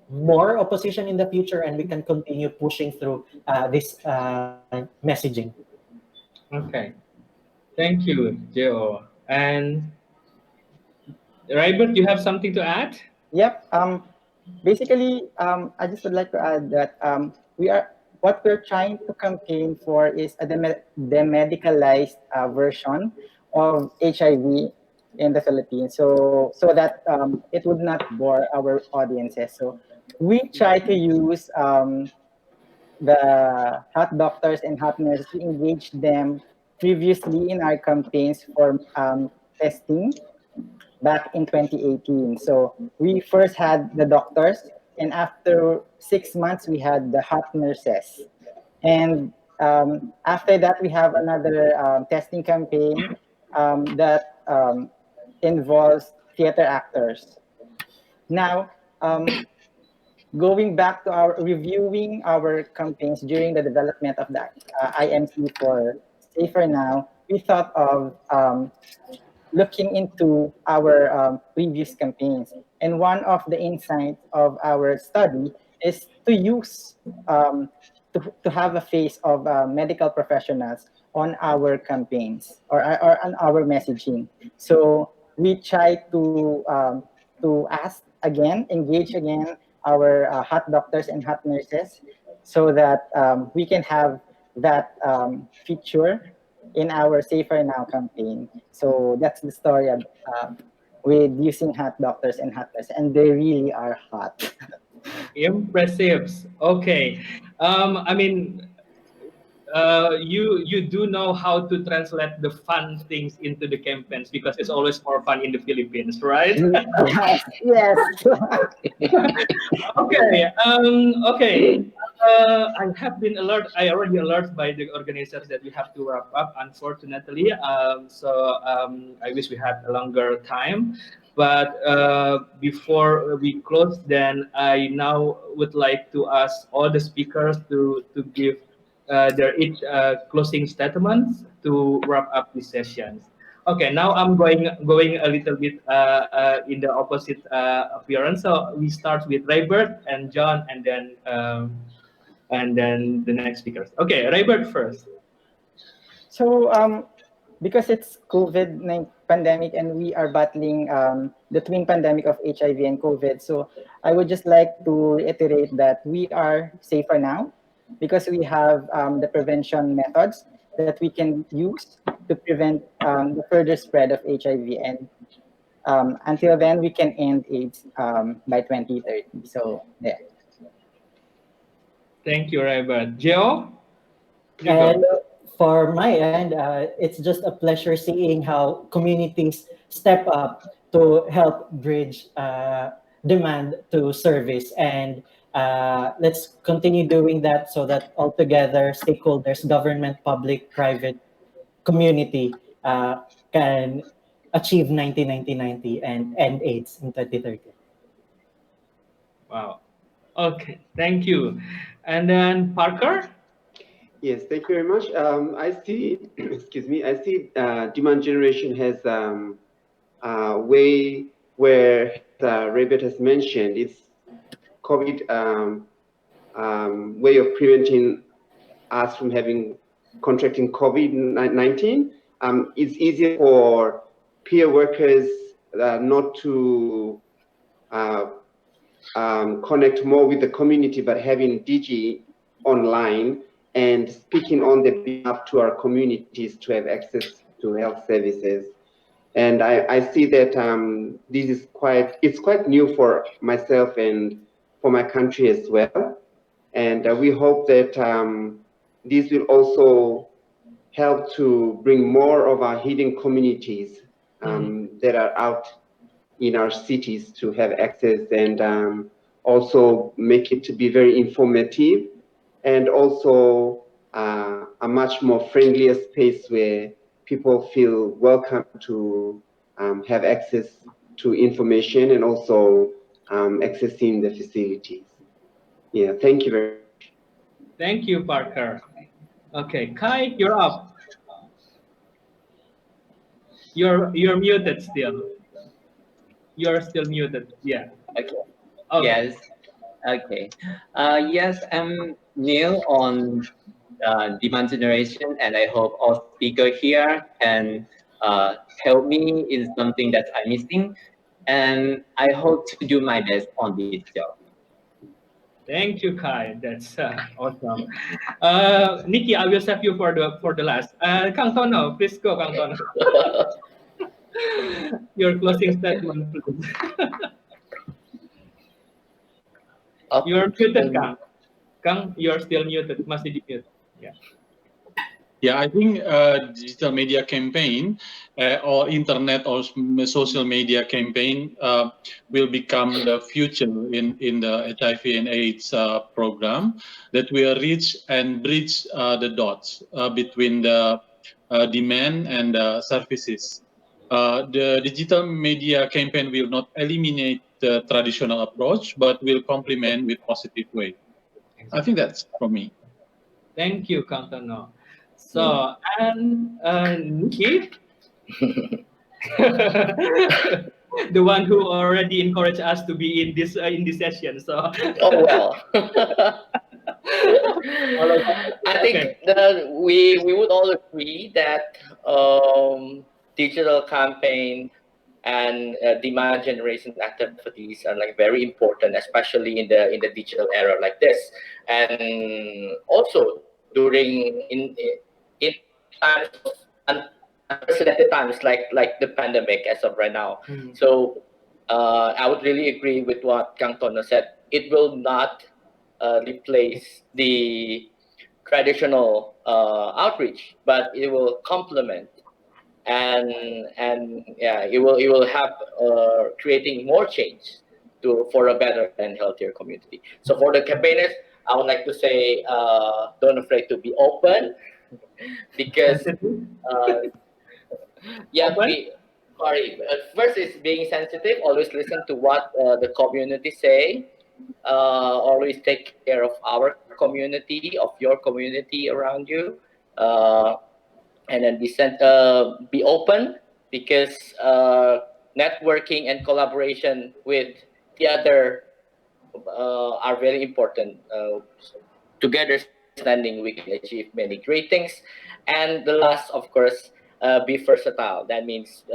more opposition in the future, and we can continue pushing through this messaging.
Okay. Thank you, Joe. And Rybert, you have something to add?
Yep. Basically, I just would like to add that what we're trying to campaign for is a demedicalized version of HIV in the Philippines, so that it would not bore our audiences. So we try to use the health doctors and health nurses to engage them previously in our campaigns for testing back in 2018. So we first had the doctors, and after 6 months, we had the health nurses. And after that, we have another testing campaign that involves theater actors. Now, going back to our reviewing our campaigns during the development of the IMC for Safer Now, we thought of looking into our previous campaigns. And one of the insights of our study is to use, to have a face of medical professionals on our campaigns or on our messaging. So we try to ask again, engage again our health doctors and health nurses so that we can have that feature in our Safer Now campaign. So that's the story of, with using hot doctors and hot nurses, and they really are hot.
Impressive. Okay. I mean, you do know how to translate the fun things into the campaigns because it's always more fun in the Philippines, right?
Yes.
Okay. Okay. I have been alert. I already alert by the organizers that we have to wrap up, unfortunately. I wish we had a longer time. But before we close, then I now would like to ask all the speakers to give their each closing statements to wrap up this session. Okay, now I'm going a little bit in the opposite appearance. So we start with Raybert and John, and then the next speakers. Okay, Raybert first.
So because it's COVID-19 pandemic and we are battling the twin pandemic of HIV and COVID, so I would just like to reiterate that we are safer now because we have the prevention methods that we can use to prevent the further spread of HIV. And until then, we can end AIDS by 2030. So, yeah.
Thank you, Raybert. Joe?
And for my end, it's just a pleasure seeing how communities step up to help bridge demand to service. And let's continue doing that so that altogether stakeholders, government, public, private, community can achieve 90-90-90 and end AIDS in 2030.
Wow. Okay, thank you. And then Parker?
Yes, thank you very much. I see, excuse me, I see demand generation has a way where Raybert has mentioned it's COVID way of preventing us from having contracting COVID-19. It's easier for peer workers not to connect more with the community, but having DG online and speaking on the behalf to our communities to have access to health services. And I see that this is quite new for myself and for my country as well. And we hope that this will also help to bring more of our hidden communities that are out in our cities to have access, and also make it to be very informative, and also a much more friendlier space where people feel welcome to have access to information and also accessing the facilities. Yeah, thank you very much.
Thank you, Parker. Okay, Kai, you're up. You're muted still. You're still muted. Yeah.
Okay.
Okay.
Yes. Okay. Yes, I'm new on demand generation, and I hope all speakers here can help me in something that I'm missing, and I hope to do my best on this job.
Thank you, Kai. That's awesome. Nikki, I will save you for the last. Kang Tono, please go, Kang Tono. Your closing statement, please. You're muted, Kang. Kang, you're still muted. Masih di mute. Yeah.
Yeah, I think digital media campaign or internet or social media campaign will become the future in the HIV and AIDS program, that will reach and bridge the dots between the demand and services. The digital media campaign will not eliminate the traditional approach, but will complement with positive way. I think that's from me.
Thank you, Kang Tono. So, and Nikki, the one who already encouraged us to be in this session. So,
Oh well. I think that we would all agree that digital campaign and demand generation activities are like very important, especially in the digital era like this, and also during in times of unprecedented times like the pandemic as of right now. So I would really agree with what Kang Tono said. It will not replace the traditional outreach, but it will complement, and yeah, it will help creating more change for a better and healthier community. So for the campaigners, I would like to say, don't afraid to be open, because first is being sensitive. Always listen to what the community say. Always take care of our community, of your community around you, and then be open, because networking and collaboration with the other are very important. Together standing, we can achieve many great things. And the last, of course, be versatile. That means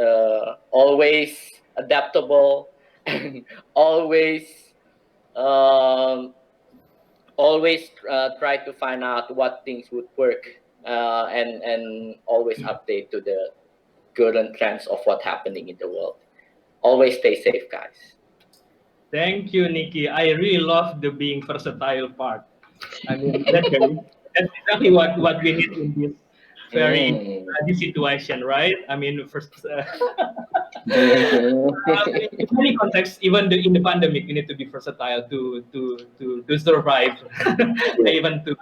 always adaptable, always try to find out what things would work, and always update to the current trends of what's happening in the world. Always stay safe, guys.
Thank you, Nikki. I really love the being versatile part. I mean, that's exactly what we need in this very this situation, right? I mean, first, in many contexts, even in the pandemic, we need to be versatile to survive, even to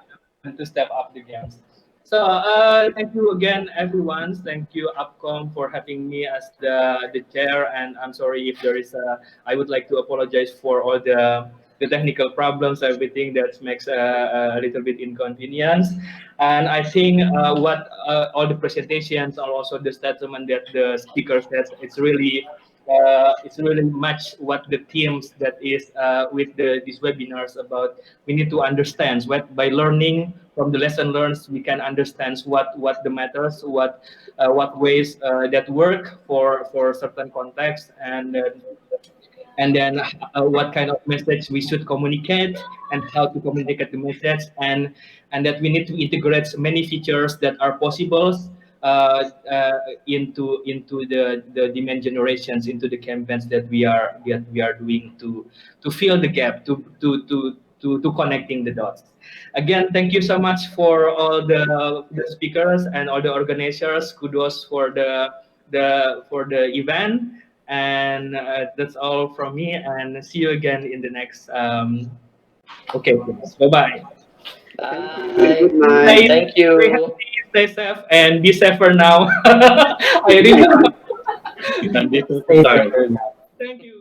step up the games. So thank you again, everyone. Thank you, APCOM, for having me as the chair. And I'm sorry if there is I would like to apologize for all the technical problems, everything that makes a little bit inconvenience. And I think what all the presentations and also the statement that the speaker said, it's really it's really much what the themes that is with these webinars about. We need to understand what by learning from the lesson learned, we can understand what the matters, what ways that work for certain context, and then what kind of message we should communicate and how to communicate the message, and that we need to integrate many features that are possible into the demand generations, into the campaigns that we are doing to fill the gap, to connecting the dots. Again, thank you so much for all the speakers and all the organizers. Kudos for the event. And that's all from me. And see you again in the next. Okay, bye bye.
Good night.
Thank
Stay
you.
healthy, stay safe, and be safer now. I really.
Stay
Sorry.
safe now.
Thank you.